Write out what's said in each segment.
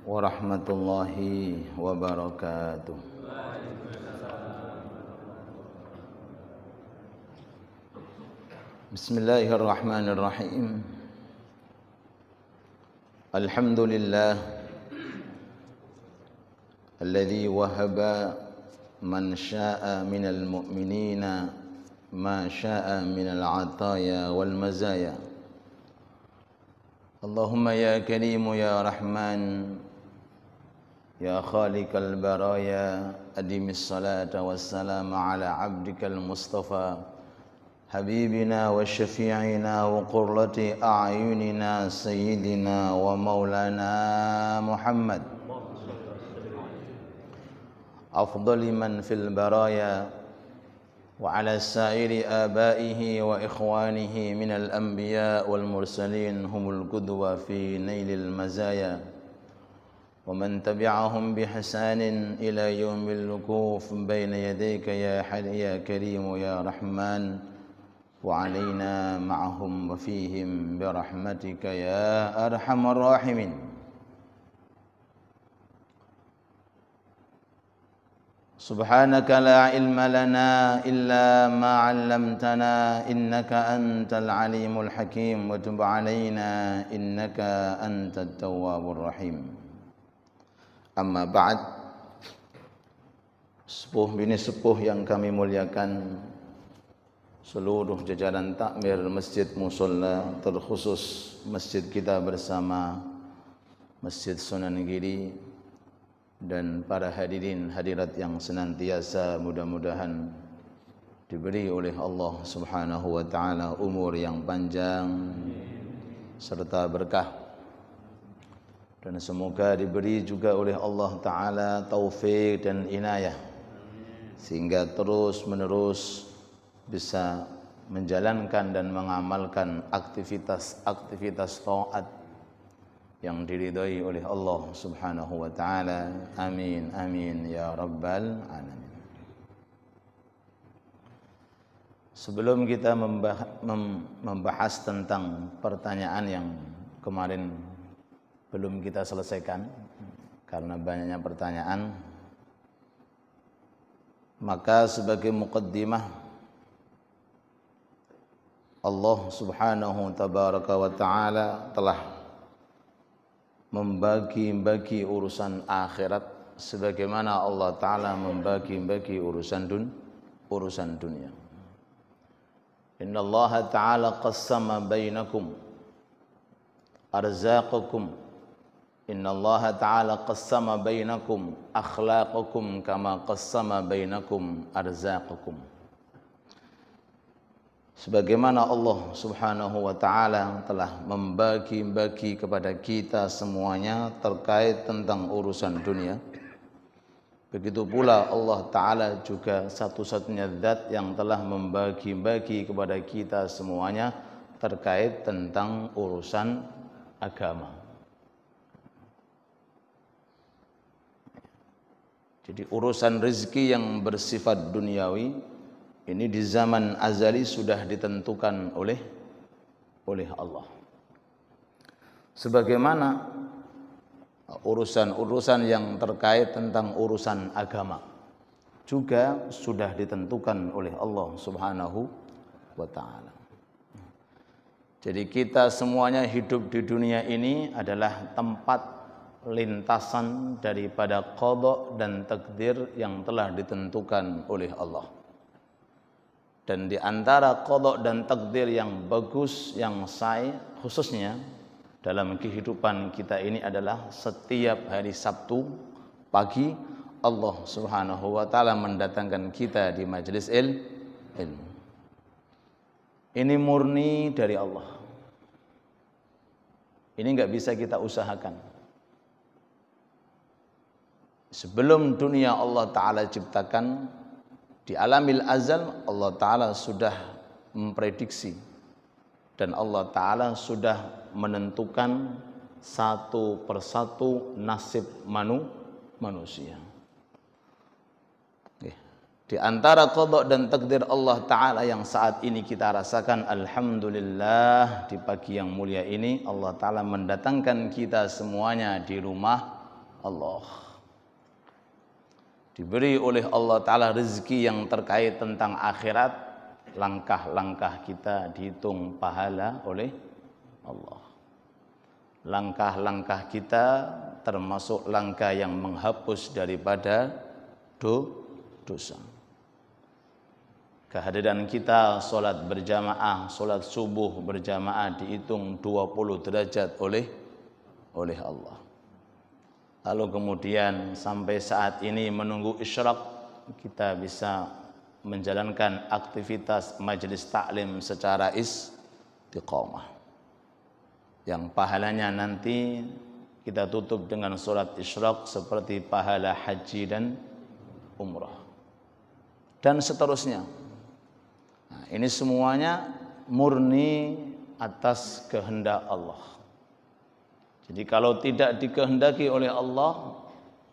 warahmatullahi wabarakatuh. Bismillahirrahmanirrahim. Alhamdulillah alladzi wahaba man syaa'a minal mu'minina ma syaa'a minal 'ataya wal mazaya. Allahumma ya karimu ya rahman ya khaliqal baraya adimis salata wassalam ala abdikal mustafa habibina wa syafi'ina wa qurrati a'yunina sayyidina wa maulana Muhammad afdali man fil baraya wa ala sa'iri abaihi wa ikhwanihi minal anbiya wal mursalin humul qudwa fi nailil mazaya wa man tabi'ahum bihsanin ila yaumil wuquf baina yadayka ya hayy ya karim ya rahman wa alaina ma'ahum wa fihim birahmatika ya arhamar rahimin. Subhanaka la ilma lana illa ma 'allamtana innaka antal alimul hakim wa tub 'alaina innaka antat tawwabur rahim. Amma ba'd. Sepuh bini sepuh yang kami muliakan, seluruh jajaran takmir Masjid Musholla, terkhusus masjid kita bersama Masjid Sunan Giri, dan para hadirin hadirat yang senantiasa mudah-mudahan diberi oleh Allah Subhanahu wa taala umur yang panjang serta berkah, dan semoga diberi juga oleh Allah taala taufik dan inayah sehingga terus-menerus bisa menjalankan dan mengamalkan aktivitas taat yang diridhai oleh Allah Subhanahu wa taala. Amin amin ya rabbal alamin. Sebelum kita membahas tentang pertanyaan yang kemarin belum kita selesaikan karena banyaknya pertanyaan, maka sebagai muqaddimah, Allah Subhanahu tabaraka wa taala telah membagi-bagi urusan akhirat sebagaimana Allah taala membagi-bagi urusan dunia. Innallaha ta'ala qassama bainakum arzaqakum. Innallaha ta'ala qassama bainakum akhlaqakum kama qassama bainakum arzaqakum. Sebagaimana Allah Subhanahu wa taala telah membagi-bagi kepada kita semuanya terkait tentang urusan dunia, begitu pula Allah taala juga satu-satunya zat yang telah membagi-bagi kepada kita semuanya terkait tentang urusan agama. Jadi urusan rezeki yang bersifat duniawi ini di zaman azali sudah ditentukan oleh Allah. Sebagaimana urusan-urusan yang terkait tentang urusan agama juga sudah ditentukan oleh Allah Subhanahu wa taala. Jadi kita semuanya hidup di dunia ini adalah tempat lintasan daripada qada dan takdir yang telah ditentukan oleh Allah. Dan di antara qada dan takdir yang bagus, yang sahih, khususnya dalam kehidupan kita ini adalah setiap hari Sabtu pagi Allah Subhanahu wa taala mendatangkan kita di majelis ilmu. Ini murni dari Allah. Ini enggak bisa kita usahakan. Sebelum dunia Allah taala ciptakan, di alamil azal Allah taala sudah memprediksi dan Allah taala sudah menentukan satu persatu nasib manusia. Di antara qada dan takdir Allah Ta'ala yang saat ini kita rasakan, alhamdulillah, di pagi yang mulia ini Allah Ta'ala mendatangkan kita semuanya di rumah Allah. Diberi oleh Allah Ta'ala rezeki yang terkait tentang akhirat, langkah-langkah kita dihitung pahala oleh Allah. Langkah-langkah kita termasuk langkah yang menghapus daripada dosa. Kehadiran kita sholat berjamaah, sholat subuh berjamaah dihitung 20 derajat oleh Allah. Lalu kemudian sampai saat ini menunggu isyraq, kita bisa menjalankan aktivitas majelis taklim secara istiqamah, yang pahalanya nanti kita tutup dengan sholat isyraq seperti pahala haji dan umrah dan seterusnya. Nah, ini semuanya murni atas kehendak Allah. Jadi kalau tidak dikehendaki oleh Allah,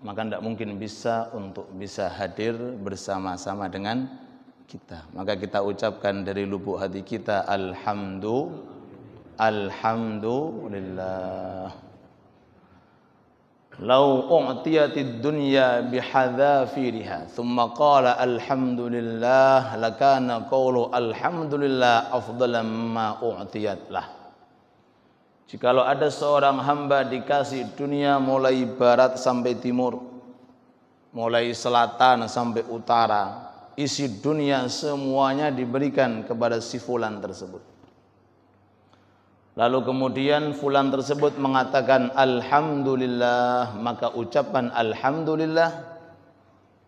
maka tidak mungkin bisa hadir bersama-sama dengan kita. Maka kita ucapkan dari lubuk hati kita, alhamdulillah. Lau u'tiyatid dunya bihadzafiriha thumma qala alhamdulillah lakana qawlu alhamdulillah afdala mimma u'tiyat lah. Jikalau ada seorang hamba dikasih dunia mulai barat sampai timur, mulai selatan sampai utara, isi dunia semuanya diberikan kepada si fulan tersebut. Lalu kemudian fulan tersebut mengatakan alhamdulillah, maka ucapan alhamdulillah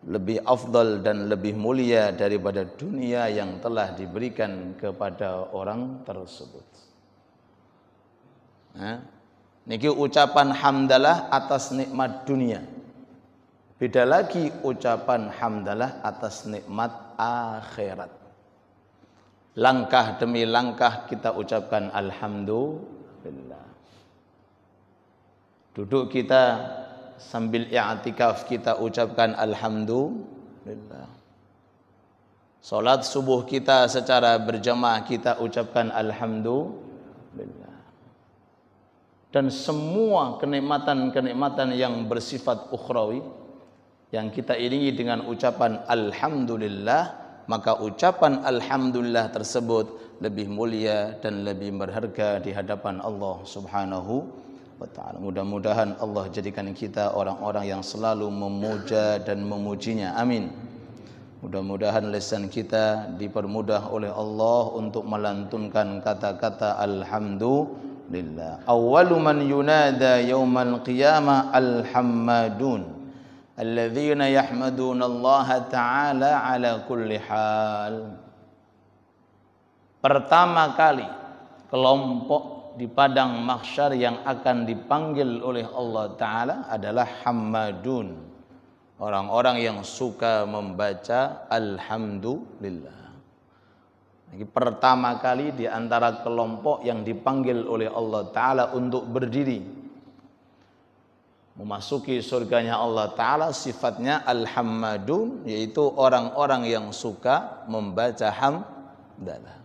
lebih afdal dan lebih mulia daripada dunia yang telah diberikan kepada orang tersebut. Nah, niki ucapan hamdalah atas nikmat dunia. Beda lagi ucapan hamdalah atas nikmat akhirat. Langkah demi langkah kita ucapkan alhamdulillah. Duduk kita sambil i'tikaf kita ucapkan alhamdulillah. Salat subuh kita secara berjamaah kita ucapkan alhamdulillah. Dan semua kenikmatan-kenikmatan yang bersifat ukhrawi yang kita iringi dengan ucapan alhamdulillah, maka ucapan alhamdulillah tersebut lebih mulia dan lebih berharga di hadapan Allah Subhanahu wa ta'ala. Mudah-mudahan Allah jadikan kita orang-orang yang selalu memuja dan memujinya. Amin. Mudah-mudahan lisan kita dipermudah oleh Allah untuk melantunkan kata-kata alhamdulillah. Awwalu man yunada yaumal qiyamah alhammadun alladzina yahmaduna Allah ta'ala ala kulli hal. Pertama kali kelompok di padang mahsyar yang akan dipanggil oleh Allah Ta'ala adalah hammadun, orang-orang yang suka membaca alhamdulillah. Ini pertama kali di antara kelompok yang dipanggil oleh Allah Ta'ala untuk berdiri memasuki surganya Allah Ta'ala, sifatnya al-hammadun, yaitu orang-orang yang suka membaca hamdalah.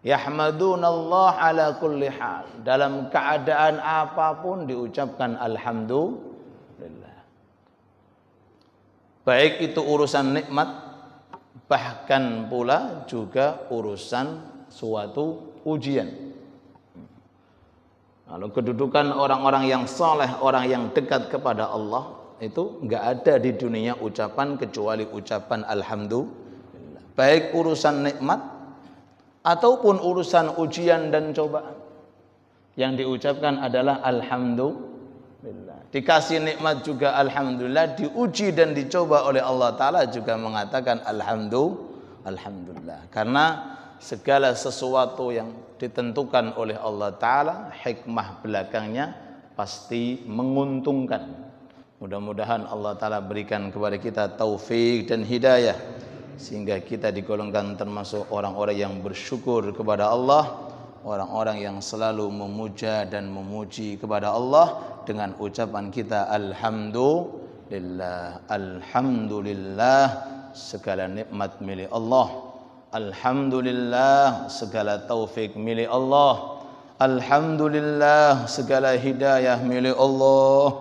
Yahmadunallah ala kulli hal, dalam keadaan apapun diucapkan alhamdulillah. Baik itu urusan nikmat, bahkan pula juga urusan suatu ujian. Lalu kedudukan orang-orang yang saleh, orang yang dekat kepada Allah itu enggak ada di dunia ucapan kecuali ucapan alhamdulillah. Baik urusan nikmat ataupun urusan ujian dan cobaan, yang diucapkan adalah alhamdulillah. Dikasih nikmat juga alhamdulillah, diuji dan dicoba oleh Allah Ta'ala juga mengatakan alhamdulillah. Karena segala sesuatu yang ditentukan oleh Allah Ta'ala, hikmah belakangnya pasti menguntungkan. Mudah-mudahan Allah Ta'ala berikan kepada kita taufik dan hidayah, sehingga kita digolongkan termasuk orang-orang yang bersyukur kepada Allah, orang-orang yang selalu memuja dan memuji kepada Allah dengan ucapan kita alhamdulillah. Alhamdulillah, segala nikmat milik Allah. Alhamdulillah, segala taufik milik Allah. Alhamdulillah, segala hidayah milik Allah.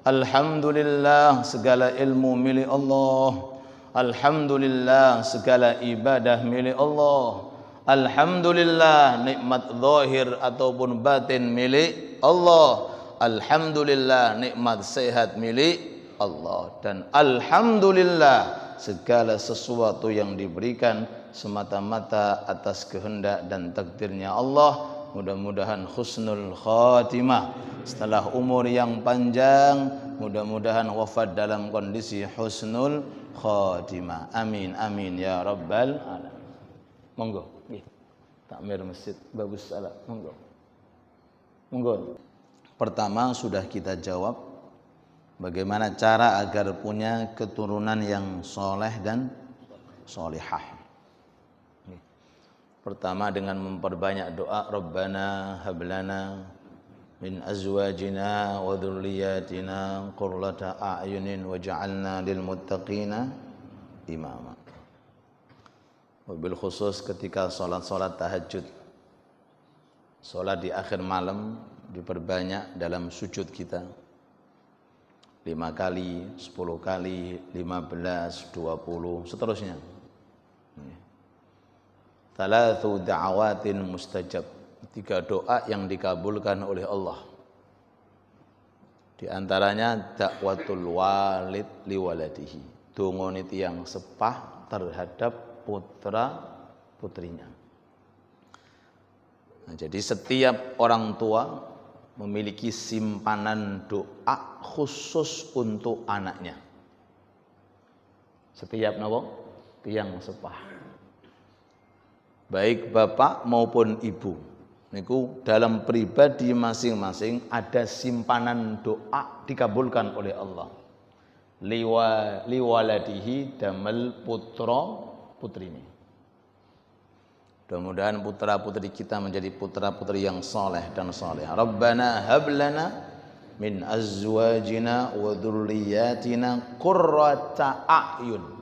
Alhamdulillah segala ilmu milik Allah. Alhamdulillah segala ibadah milik Allah. Alhamdulillah nikmat zahir ataupun batin milik Allah. Alhamdulillah nikmat sehat milik Allah. Dan alhamdulillah segala sesuatu yang diberikan semata-mata atas kehendak dan takdirnya Allah. Mudah-mudahan husnul khatimah setelah umur yang panjang, mudah-mudahan wafat dalam kondisi husnul khatimah. Amin amin ya rabbal alamin. Monggo nggih. Takmir masjid bagus salat. Monggo. Monggo. Pertama sudah kita jawab bagaimana cara agar punya keturunan yang soleh dan solihah. Pertama dengan memperbanyak doa, Rabbana hablana min azwajina wa dzurriyyatina qurrata a'yunin waj'alna lil muttaqina imama. Wabil khusus ketika salat tahajud, salat di akhir malam diperbanyak dalam sujud kita. 5 kali, 10 kali, 15, 20, seterusnya. Thalathu da'awatin mustajab. 3 doa yang dikabulkan oleh Allah. Di antaranya dakwatul walid liwaladihi. Dongone tiyang sepah terhadap putra putrinya. Nah, jadi setiap orang tua memiliki simpanan doa khusus untuk anaknya. Setiap tiyang sepah. Baik bapak maupun ibu, niku dalam pribadi masing-masing ada simpanan doa dikabulkan oleh Allah. Liwaladihi damel putra putrinya. Mudah-mudahan putra putri kita menjadi putra putri yang soleh dan soleh. Rabbana hablana min azwajina wa dzurriyyatina qurrata a'yun.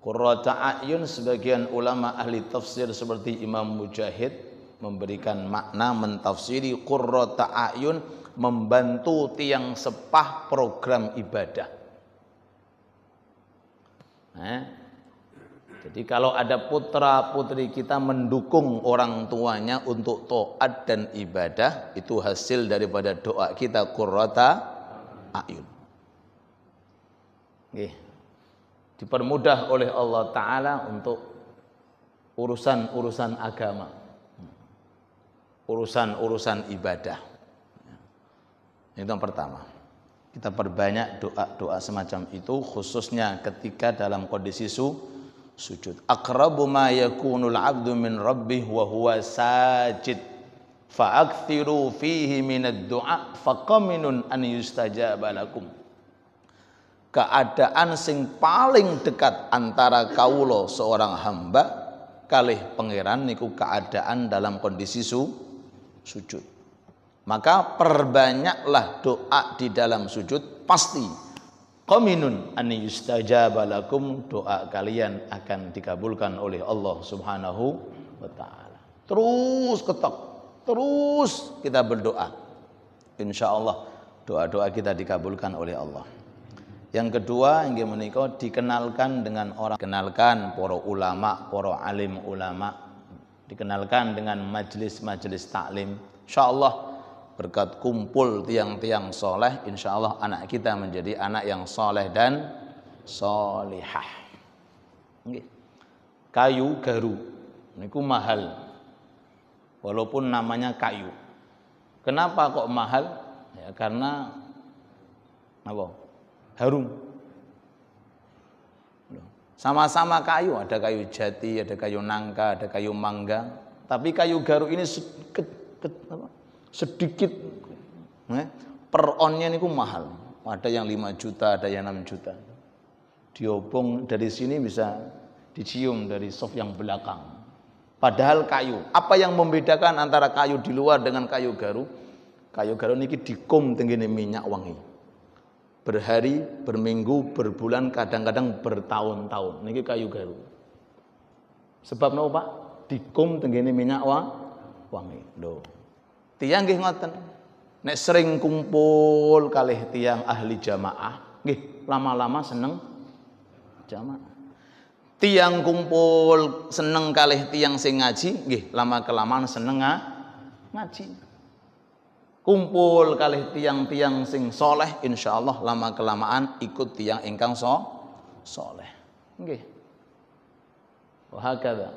Qurrata a'yun, sebagian ulama ahli tafsir seperti Imam Mujahid memberikan makna mentafsiri qurrata a'yun, membantu tiang sepah program ibadah. Jadi kalau ada putra putri kita mendukung orang tuanya untuk taat dan ibadah, itu hasil daripada doa kita qurrata a'yun. Dipermudah oleh Allah Ta'ala untuk urusan-urusan agama, urusan-urusan ibadah. Itu yang pertama. Kita perbanyak doa-doa semacam itu, khususnya ketika dalam kondisi sujud. Aqrabu ma yakunul abdu min rabbih wa huwa sajid fa'akthiru fihi minad du'a faqaminun an yustajaba lakum. Keadaan sing paling dekat antara kaulo seorang hamba kalih pangeran niku keadaan dalam kondisi sujud. Maka perbanyaklah doa di dalam sujud, pasti qaminun an yustajaba lakum, doa kalian akan dikabulkan oleh Allah Subhanahu wa taala. Terus ketok, terus kita berdoa. Insyaallah doa-doa kita dikabulkan oleh Allah. Yang kedua, inggih menika dikenalkan dengan orang, kenalkan para ulama, para alim ulama, dikenalkan dengan majelis-majelis taklim. Insyaallah berkat kumpul tiang-tiang soleh, insyaallah anak kita menjadi anak yang soleh dan solihah. Kayu garu niku mahal, walaupun namanya kayu. Kenapa kok mahal? Ya karena apa? Harum. Sama-sama kayu, ada kayu jati, ada kayu nangka, ada kayu mangga. Tapi kayu garu ini sedikit, per onnya niku mahal. Ada yang 5 juta, ada yang 6 juta. Diobong dari sini bisa dicium dari soft yang belakang. Padahal kayu. Apa yang membedakan antara kayu di luar dengan kayu garu? Kayu garu niki dikum tenggene minyak wangi. Berhari, berminggu, berbulan, kadang-kadang bertahun-tahun. Niki kayu garu. Sebab napa, Pak? Dikum tenggene minyak wangi. Lho. Tiyang nggih ngoten. Nek sering kumpul kalih tiyang ahli jamaah, nggih lama-lama seneng jamaah. Tiang kumpul seneng kalih tiang sing ngaji, nggih lama kelamaan seneng ngaji. Kumpul kalih tiang-tiang sing soleh, insyaallah lama kelamaan ikut tiang ingkang soleh. Nggih. Wa hakadha.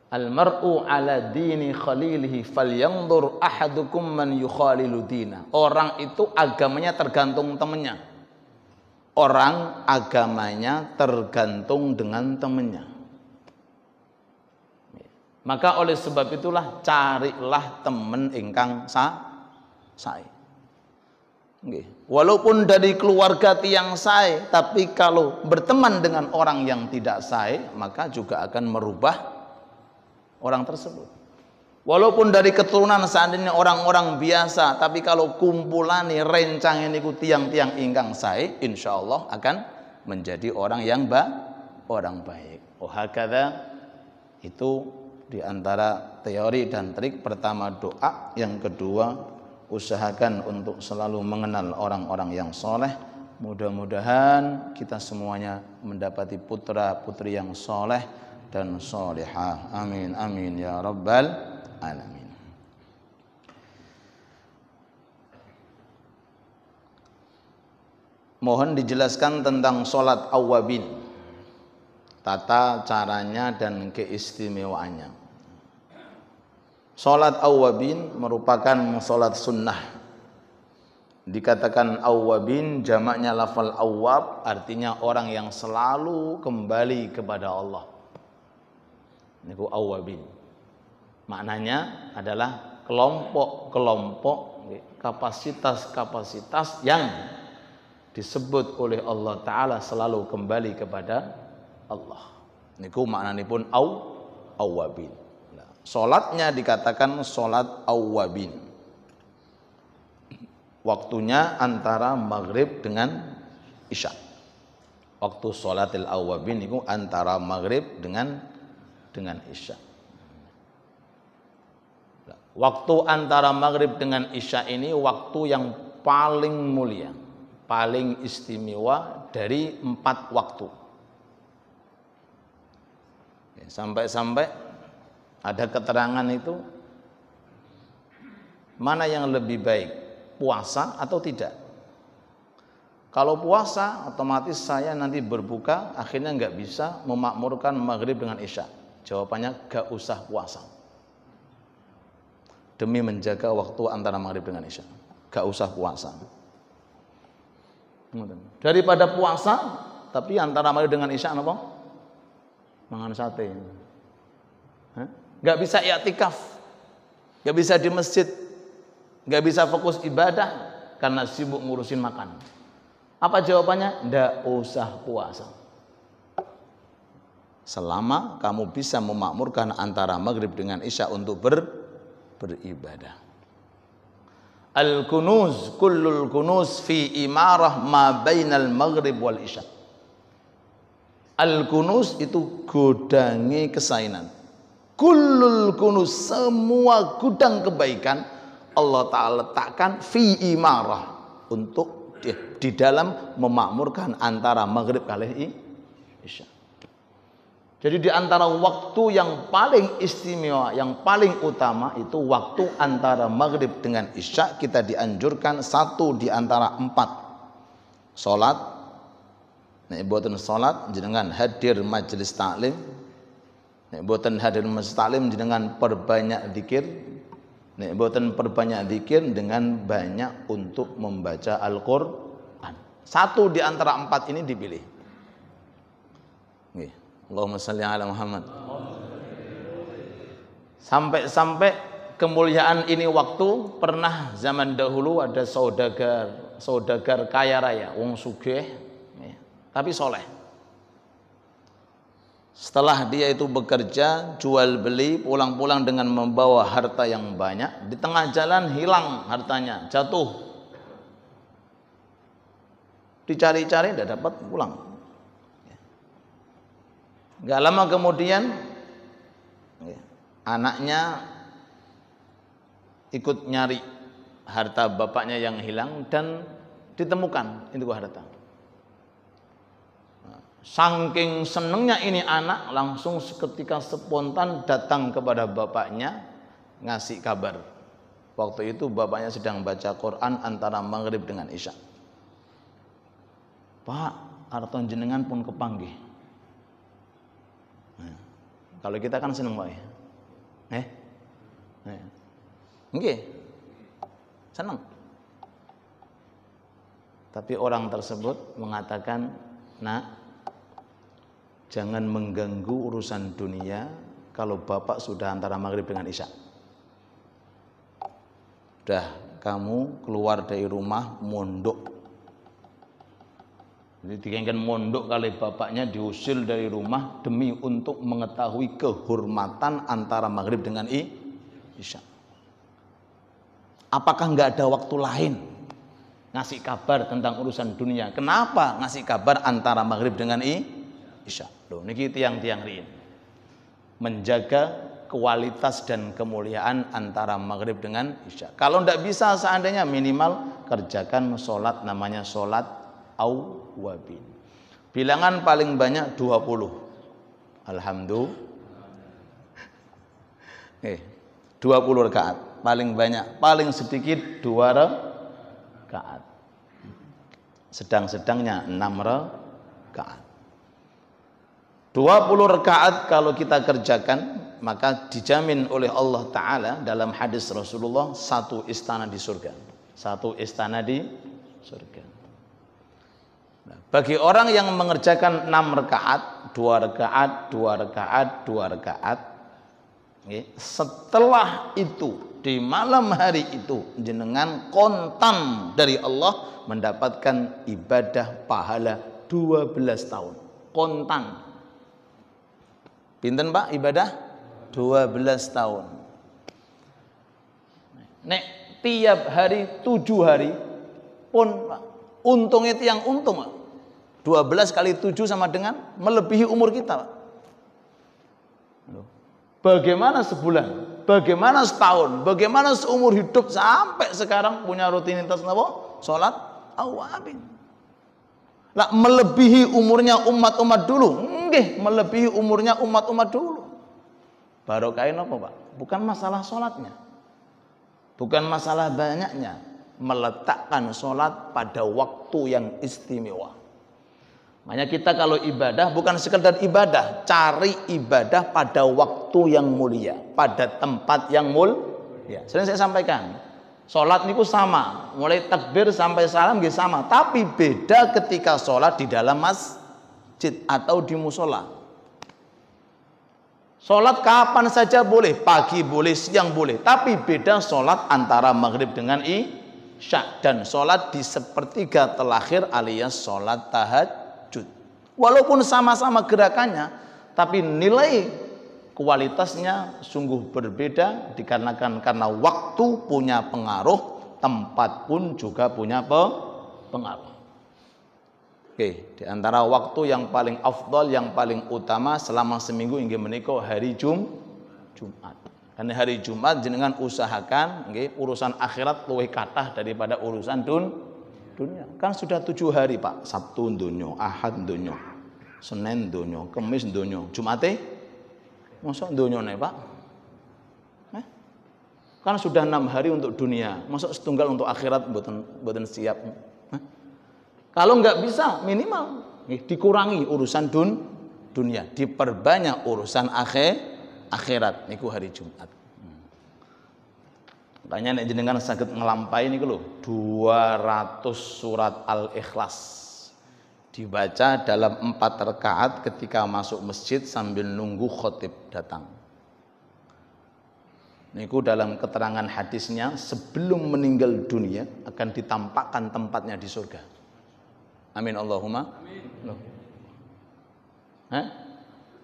Al-mar'u ala dini khalilihi falyanzur ahadukum man yukhalilu dina. Orang itu agamanya tergantung temannya. Orang agamanya tergantung dengan temannya. Maka oleh sebab itulah carilah teman ingkang sae. Nggih. Walaupun dari keluarga tiang sae, tapi kalau berteman dengan orang yang tidak sae, maka juga akan merubah orang tersebut. Walaupun dari keturunan seandainya orang-orang biasa, tapi kalau kumpulane rencang ini tiang-tiang ingkang sae, insyaallah akan menjadi orang yang orang baik. Oh hakadha, itu diantara teori dan trik. Pertama doa, yang kedua usahakan untuk selalu mengenal orang-orang yang soleh. Mudah-mudahan kita semuanya mendapati putra putri yang soleh dan solehah. Amin amin ya rabbal alamin. Mohon dijelaskan tentang sholat awwabin, tata caranya dan keistimewaannya. Sholat awwabin merupakan sholat sunnah. Dikatakan awwabin, jamaknya lafal awwab, artinya orang yang selalu kembali kepada Allah. Niku awwabin. Maknanya adalah kelompok-kelompok, kapasitas-kapasitas yang disebut oleh Allah Ta'ala selalu kembali kepada Allah. Niku maknanipun awwabin. Salatnya dikatakan salat awwabin. Waktunya antara maghrib dengan isya. Waktu salatil awwabin itu antara maghrib dengan isya. Waktu antara maghrib dengan isya ini waktu yang paling mulia, paling istimewa dari 4 waktu. Sampai-sampai ada keterangan itu, mana yang lebih baik, puasa atau tidak? Kalau puasa, otomatis saya nanti berbuka, akhirnya nggak bisa memakmurkan maghrib dengan isya. Jawabannya gak usah puasa. Demi menjaga waktu antara maghrib dengan isya, gak usah puasa. Daripada puasa, tapi antara maghrib dengan isya apa? Mangan sate. Gak bisa i'tikaf, gak bisa di masjid, gak bisa fokus ibadah karena sibuk ngurusin makan. Apa jawabannya? Nggak usah puasa. Selama kamu bisa memakmurkan antara maghrib dengan isya untuk beribadah. Al-kunuz, kullul kunuz fi imarah ma bainal maghrib wal isya. Al-kunuz itu gudangi kesainan. Kullul kunuz, semua gudang kebaikan Allah Ta'ala letakkan fi imarah, untuk di dalam memakmurkan antara maghrib kali isya. Jadi di antara waktu yang paling istimewa, yang paling utama itu waktu antara maghrib dengan isya. Kita dianjurkan 1 di antara 4 salat. Nek boten salat jenengan hadir majelis taklim. Nek boten hadir majelis taklim jenengan perbanyak zikir. Nek boten perbanyak zikir dengan banyak untuk membaca Al-Qur'an. 1 di antara 4 ini dipilih. Nggih. Allahumma shalli ala Muhammad. Sampai kemuliaan ini waktu, pernah zaman dahulu ada saudagar kaya raya, wong sugih, tapi soleh. Setelah dia itu bekerja, jual beli, pulang-pulang dengan membawa harta yang banyak, di tengah jalan hilang hartanya, jatuh. Dicari-cari tidak dapat, pulang. Gak lama kemudian anaknya ikut nyari harta bapaknya yang hilang dan ditemukan itu harta. Saking senengnya ini anak, langsung seketika spontan datang kepada bapaknya ngasih kabar. Waktu itu bapaknya sedang baca Quran antara maghrib dengan isya. Pak, arton jenengan pun kepanggih. Nah, kalau kita kan seneng Pak ya. Nggih. Seneng. Tapi orang tersebut mengatakan, "Nak, jangan mengganggu urusan dunia kalau bapak sudah antara maghrib dengan isya. Udah kamu keluar dari rumah mondok." Jadi dikengken mondok kali bapaknya diusir dari rumah demi untuk mengetahui kehormatan antara maghrib dengan isya. Apakah nggak ada waktu lain ngasih kabar tentang urusan dunia? Kenapa ngasih kabar antara maghrib dengan isya? Loh, niki tiang-tiang riin menjaga kualitas dan kemuliaan antara maghrib dengan isya. Kalau tidak bisa, seandainya minimal kerjakan sholat, namanya sholat awwabin. Bilangan paling banyak 20. Alhamdulillah. 20 rakaat paling banyak, paling sedikit 2 rakaat. Sedang-sedangnya 6 rakaat. 20 rakaat kalau kita kerjakan, maka dijamin oleh Allah Ta'ala dalam hadis Rasulullah 1 istana di surga. 1 istana di surga. Nah, bagi orang yang mengerjakan 6 rakaat, 2 rakaat, 2 rakaat, 2 rakaat, setelah itu di malam hari itu jenengan kontan dari Allah mendapatkan ibadah pahala 12 tahun. Kontan. Pinten Pak ibadah? 12 tahun. Nek tiap hari 7 hari pun Pak, untung itu yang untung Pak. 12 kali 7 sama dengan melebihi umur kita Pak. Bagaimana sebulan? Bagaimana setahun? Bagaimana seumur hidup sampai sekarang punya rutinitas apa? Salat awabin. Lah melebihi umurnya umat-umat dulu. Nggih, melebihi umurnya umat-umat dulu. Barokahin apa, Pak? Bukan masalah salatnya. Bukan masalah banyaknya, meletakkan salat pada waktu yang istimewa. Makanya kita kalau ibadah bukan sekedar ibadah, cari ibadah pada waktu yang mulia, pada tempat yang mulia. Sering saya sampaikan, sholat niku sama, mulai takbir sampai salam nggih sama, tapi beda ketika sholat di dalam masjid atau di musola. Sholat kapan saja boleh, pagi boleh, siang boleh, tapi beda sholat antara maghrib dengan isya dan sholat di sepertiga terakhir alias sholat tahajud. Walaupun sama-sama gerakannya, tapi nilai kualitasnya sungguh berbeda dikarenakan karena waktu punya pengaruh, tempat pun juga punya pengaruh. Oke, di antara waktu yang paling afdal, yang paling utama selama seminggu hingga menika hari Jumat. Karena hari Jumat jenengan usahakan urusan akhirat luwih kathah daripada urusan dunia. Kan sudah 7 hari Pak, Sabtu dunyo, Ahad dunyo, Senin dunyo, Kamis dunyo, Jumate mosok dunyo nih Pak. Kan sudah 6 hari untuk dunia, mosok setunggal untuk akhirat mboten siap. Kalau nggak bisa minimal dikurangi urusan dunia, diperbanyak urusan akhirat niku hari Jumat. Makanya nek jenengan saged ngelampahi niku lho 200 surat Al-Ikhlas dibaca dalam 4 rakaat ketika masuk masjid sambil nunggu khotib datang. Niku dalam keterangan hadisnya sebelum meninggal dunia akan ditampakkan tempatnya di surga. Amin Allahumma. Amin.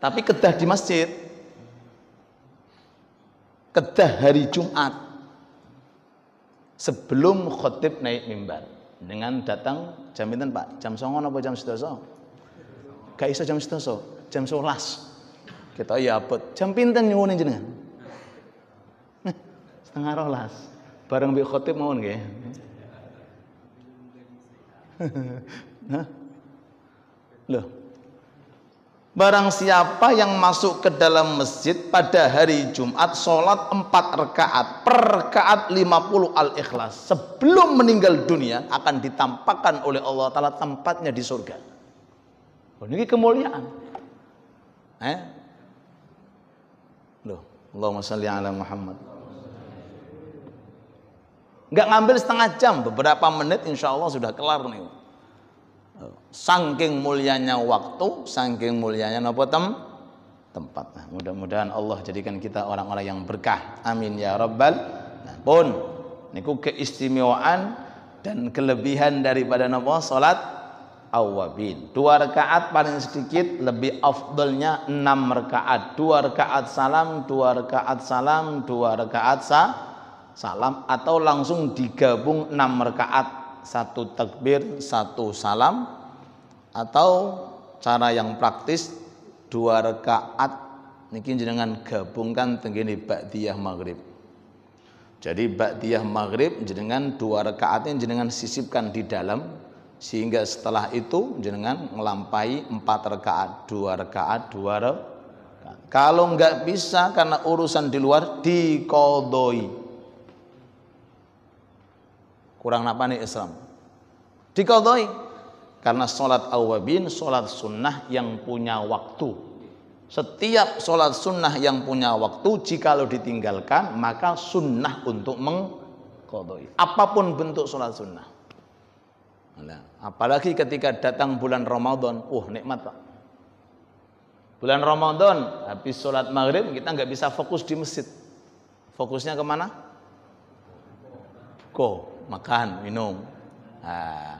Tapi kedah di masjid. Kedah hari Jumat. Sebelum khotib naik mimbar dengan datang jam pinten Pak? Jam 09.00 apa jam 11.00? Gak iso jam 11.00, jam 11. Kita ya abot. Jam pinten nyuwun jenengan? 10:30. Bareng mbek khotib mawon nggih. Hah? Loh. Barang siapa yang masuk ke dalam masjid pada hari Jumat sholat 4 rakaat per rakaat 50 al-ikhlas sebelum meninggal dunia akan ditampakkan oleh Allah Ta'ala tempatnya di surga. Oh, ini kemuliaan. Loh, Allahumma shalli ala Muhammad. Enggak ngambil setengah jam, beberapa menit insya Allah sudah kelar nih. Saking mulianya waktu, saking mulianya napa tempat. Nah, mudah-mudahan Allah jadikan kita orang-orang yang berkah. Amin ya rabbal. Nah, pun niku keistimewaan dan kelebihan daripada napa salat awwabin. 2 rakaat paling sedikit, lebih afdalnya 6 rakaat. 2 rakaat salam, 2 rakaat salam, 2 rakaat salam, atau langsung digabung 6 rakaat, 1 takbir, 1 salam, atau cara yang praktis 2 rakaat niki jenengan gabungkan tenggene ba'diyah maghrib. Jadi ba'diyah maghrib jenengan 2 rakaatnya jenengan sisipkan di dalam, sehingga setelah itu jenengan ngelampai 4 rakaat, 2 rakaat, 2 rakaat. Kalau enggak bisa karena urusan di luar, diqodoi. Kurang apa nih Islam? Diqodoi. Karena sholat awwabin, sholat sunnah yang punya waktu. Setiap sholat sunnah yang punya waktu, jikalau ditinggalkan, maka sunnah untuk mengqodoi. Apapun bentuk sholat sunnah. Nah, apalagi ketika datang bulan Ramadan, nikmat Pak. Bulan Ramadan, habis sholat maghrib, kita nggak bisa fokus di masjid. Fokusnya kemana? Makan, minum. Nah,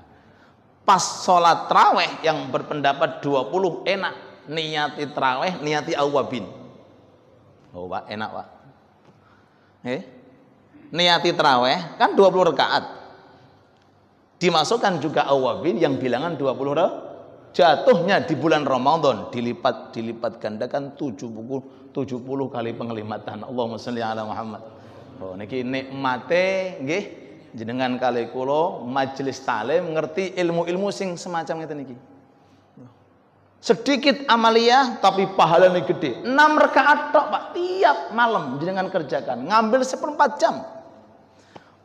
pas sholat traweh yang berpendapat 20 enak, niati traweh, niati awwabin. Pak, enak Pak. Niati traweh kan 20 rakaat. Dimasukkan juga awwabin yang bilangan 20 rakaat. Jatuhnya di bulan Ramadan dilipat gandakan 70 kali penglihatan. Allahumma shalli ala Muhammad. Niki nikmate nggih jenengan kali kula majelis taklim ngerti ilmu-ilmu sing semacam ngeten niki. Sedikit amalia tapi pahalanya gede. 6 rakaat tok Pak, tiap malam jenengan kerjakan, ngambil 1/4 jam.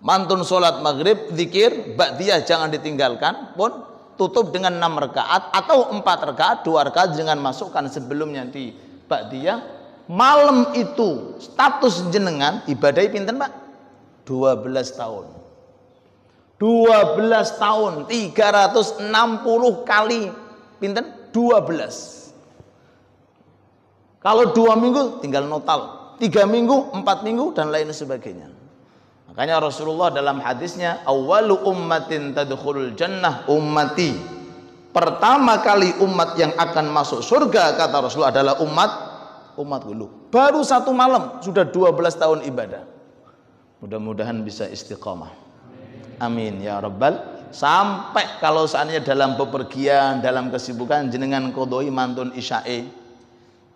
Mantun salat maghrib, zikir, ba'diyah jangan ditinggalkan, pun tutup dengan 6 rakaat atau 4 rakaat, 2 rakaat jangan masukkan sebelumnya di ba'diyah. Malam itu status jenengan ibadai pinten Pak? 12 tahun. 12 tahun 360 kali pinten 12. Kalau 2 minggu tinggal notal, 3 minggu, 4 minggu dan lain sebagainya. Makanya Rasulullah dalam hadisnya, awwalu ummatin tadkhulul jannah ummati. Pertama kali umat yang akan masuk surga kata Rasulullah adalah umat dulu. Baru 1 malam sudah 12 tahun ibadah. Mudah-mudahan bisa istiqamah. Amin ya rabbal. Sampai kalau seandainya dalam bepergian, dalam kesibukan jenengan qodoi mantun isya'i,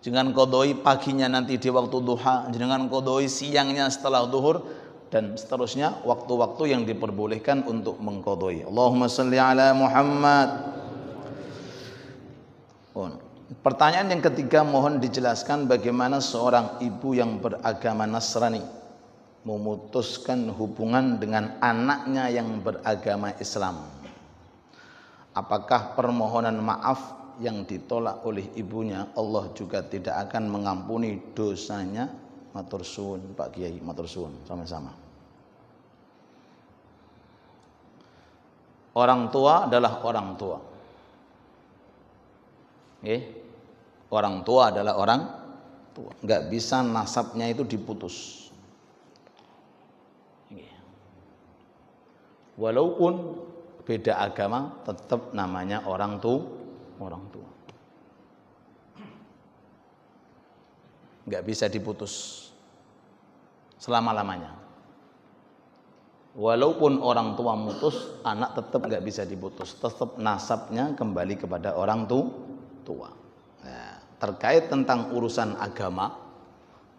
jenengan qodoi paginya nanti di waktu duha, jenengan qodoi siangnya setelah zuhur, dan seterusnya waktu-waktu yang diperbolehkan untuk mengqodoi. Allahumma shalli ala Muhammad. Pertanyaan yang ketiga, mohon dijelaskan bagaimana seorang ibu yang beragama Nasrani memutuskan hubungan dengan anaknya yang beragama Islam. Apakah permohonan maaf yang ditolak oleh ibunya Allah juga tidak akan mengampuni dosanya? Matur suwun Pak Kiai, matur suwun sama-sama. Orang tua adalah orang tua. Orang tua adalah orang tua. Enggak bisa nasabnya itu diputus. Walaupun beda agama, tetap namanya orang tua. Enggak bisa diputus selama-lamanya. Walaupun orang tua mutus, anak tetap enggak bisa diputus. Tetap nasabnya kembali kepada orang tua. Nah, terkait tentang urusan agama,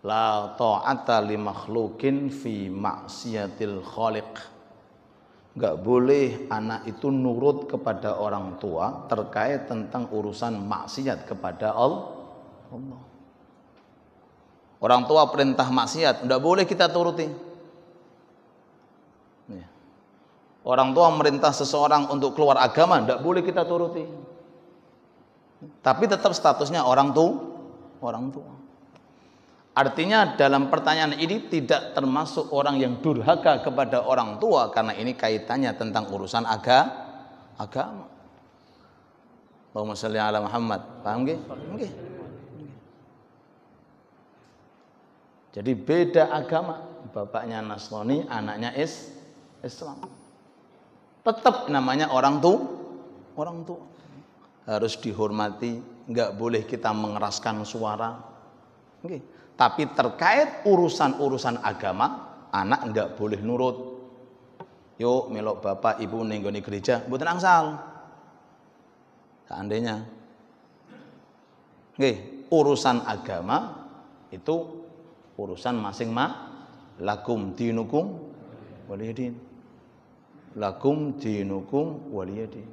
La ta'ata li makhlukin fi maksiatil khaliq. Enggak boleh anak itu nurut kepada orang tua terkait tentang urusan maksiat kepada Allah. Orang tua perintah maksiat, enggak boleh kita turuti. Orang tua merintah seseorang untuk keluar agama, enggak boleh kita turuti. Tapi tetap statusnya orang tua. Artinya dalam pertanyaan ini tidak termasuk orang yang durhaka kepada orang tua karena ini kaitannya tentang urusan agama. Allahumma shalli ala Muhammad. Paham nggih? Nggih. Jadi beda agama, bapaknya Nasrani, anaknya Islam. Tetap namanya orang tua. Harus dihormati, enggak boleh kita mengeraskan suara. Nggih. Tapi terkait urusan-urusan agama, anak enggak boleh nurut. Yuk melok bapak ibu ning nggone gereja, mboten angsal. Seandainya nggih, urusan agama itu urusan lakum dinukum waliyadin. Lakum dinukum waliyadin.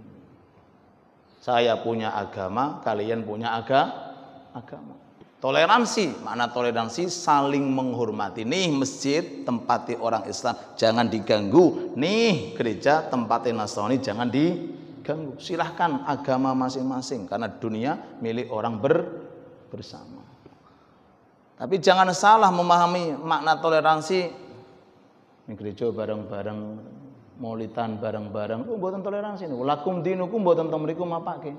Saya punya agama, kalian punya agama. Toleransi, makna toleransi saling menghormati. Nih masjid tempati orang Islam jangan diganggu. Nih gereja tempati Nasrani jangan diganggu. Silahkan agama masing-masing karena dunia milik orang bersama. Tapi jangan salah memahami makna toleransi. Nih gereja bareng-bareng, maulidan bareng-bareng, mboten toleransi niku. Lakum dinukum mboten mriku mapake.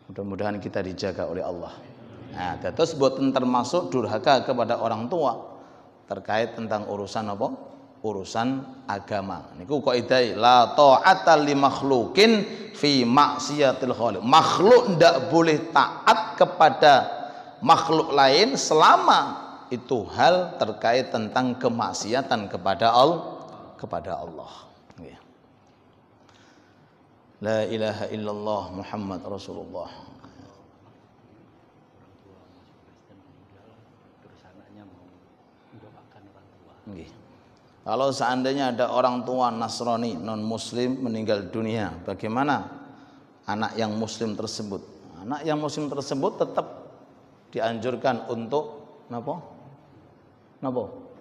Mudah-mudahan kita dijaga oleh Allah. Nah, terus boten termasuk durhaka kepada orang tua terkait tentang urusan apa? Urusan agama. Niku kaidah la ta'ata li makhlukin fi maksiatil khaliq. Makhluk ndak boleh taat kepada makhluk lain selama itu hal terkait tentang kemaksiatan kepada Allah. La ilaha illallah Muhammad Rasulullah. Kalau seandainya ada orang tua Nasrani non muslim meninggal dunia, bagaimana anak yang muslim tersebut? Anak yang muslim tersebut tetap dianjurkan untuk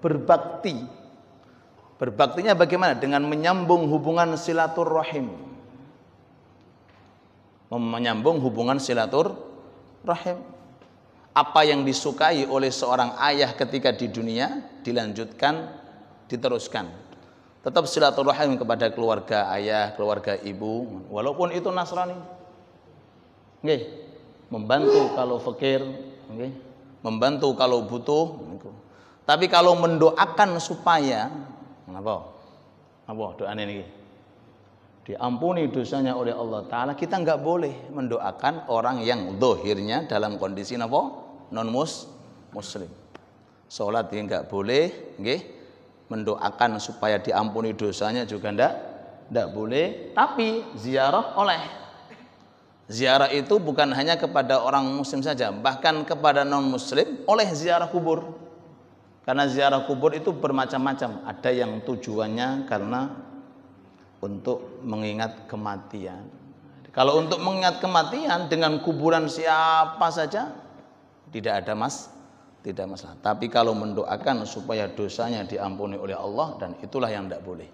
berbakti. Berbaktinya bagaimana? Dengan menyambung hubungan silaturahim. Menyambung hubungan silaturahim. Apa yang disukai oleh seorang ayah ketika di dunia dilanjutkan, diteruskan. Tetap silaturahim kepada keluarga ayah, keluarga ibu, walaupun itu Nasrani. Nggih. Membantu kalau fakir, nggih. Membantu kalau butuh. Tapi kalau mendoakan supaya apa doane niki? Diampuni dosanya oleh Allah Ta'ala, kita enggak boleh mendoakan orang yang zahirnya dalam kondisi non muslim. Salat enggak boleh, nggih. Mendoakan supaya diampuni dosanya juga enggak boleh, tapi ziarah oleh. Ziarah itu bukan hanya kepada orang muslim saja, bahkan kepada non muslim oleh ziarah kubur. Karena ziarah kubur itu bermacam-macam. Ada yang tujuannya karena untuk mengingat kematian. Kalau untuk mengingat kematian dengan kuburan siapa saja tidak ada masalah. Tapi kalau mendoakan supaya dosanya diampuni oleh Allah, dan itulah yang tidak boleh.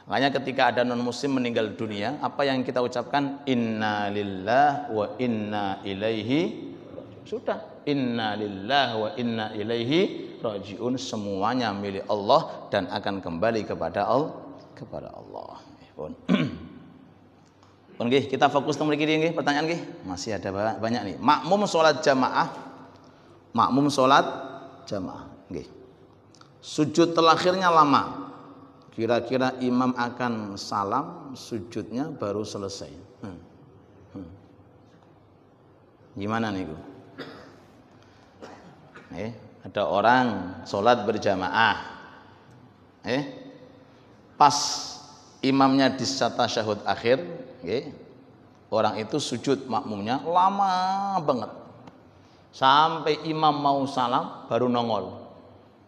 Makanya ketika ada non muslim meninggal dunia, apa yang kita ucapkan? Inna lillahi wa inna ilaihi raji'un. Sudah, inna lillahi wa inna ilaihi raji'un. Semuanya milik Allah dan akan kembali kepada Allah. Pun nggih, kita fokus teng mriki nggih, pertanyaan nggih. Masih ada banyak nih. Makmum salat jamaah. Nggih. Sujud terakhirnya lama. Kira-kira imam akan salam, sujudnya baru selesai. Gimana nih, Bu? Ada orang salat berjamaah. Pas imamnya di tasyahud akhir, orang itu sujud, makmumnya lama banget. Sampai imam mau salam baru nongol.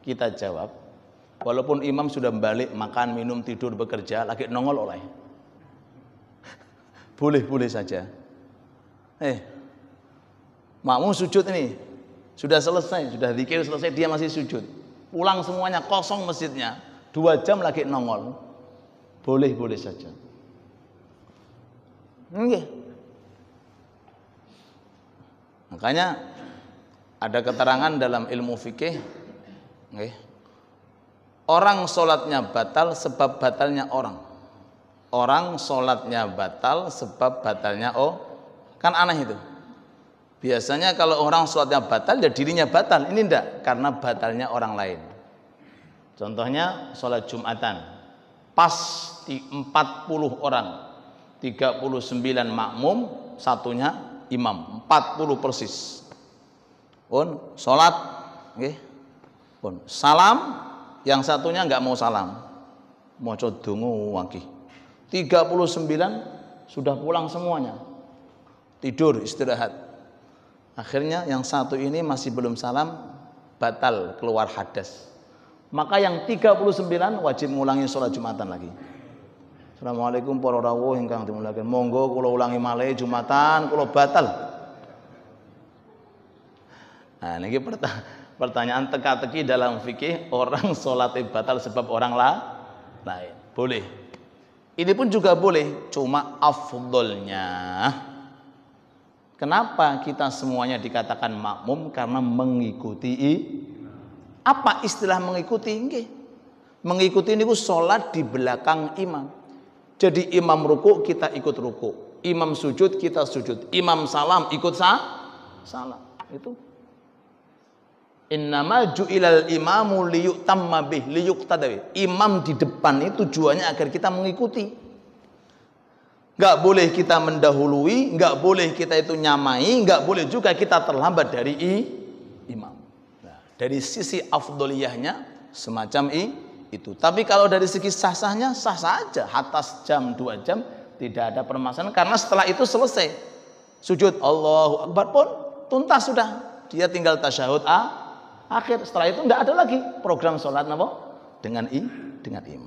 Kita jawab, walaupun imam sudah balik makan, minum, tidur, bekerja, lagi nongol oleh. Boleh-boleh saja. Makmum sujud ini, sudah selesai, sudah zikir selesai, dia masih sujud. Pulang semuanya, kosong masjidnya, 2 jam lagi nongol. Boleh-boleh saja. Makanya ada keterangan dalam ilmu fikih, orang sholatnya batal sebab batalnya orang. Orang sholatnya batal sebab batalnya kan aneh itu. Biasanya kalau orang sholatnya batal, ya dirinya batal. Ini enggak, karena batalnya orang lain. Contohnya sholat Jumatan, pas di 40 orang, 39 makmum, satunya imam, 40 persis. Sholat, salam, yang satunya enggak mau salam, mau codungu wakih. 39 sudah pulang semuanya, tidur istirahat. Akhirnya yang satu ini masih belum salam, batal keluar hadas. Maka yang 39 wajib mengulangi sholat Jumatan lagi. Assalamualaikum para rawuh ingkang dimulaken. Monggo kula ulangi malih Jumatan, kula batal. Nah, ini pertanyaan teka-teki dalam fikih, orang sholat batal sebab orang lain. Boleh. Ini pun juga boleh, cuma afdolnya. Kenapa kita semuanya dikatakan makmum? Karena mengikuti. Apa istilah mengikuti? Mengikuti ini sholat di belakang imam. Jadi imam ruku, kita ikut ruku. Imam sujud, kita sujud. Imam salam, ikut salam. Itu. Innama ju'ilal imamu liyutamma bih, liyuqtada bih. Imam di depan itu tujuannya agar kita mengikuti. Enggak boleh kita mendahului, enggak boleh kita itu nyamai, enggak boleh juga kita terlambat dari imam. Nah, dari sisi afdoliyahnya semacam itu. Tapi kalau dari segi sah-sahnya, sah saja. Atas jam 2 jam tidak ada permasalahan, karena setelah itu selesai. Sujud Allahu Akbar pun tuntas sudah. Dia tinggal tasyahud akhir. Setelah itu tidak ada lagi program sholat dengan imam.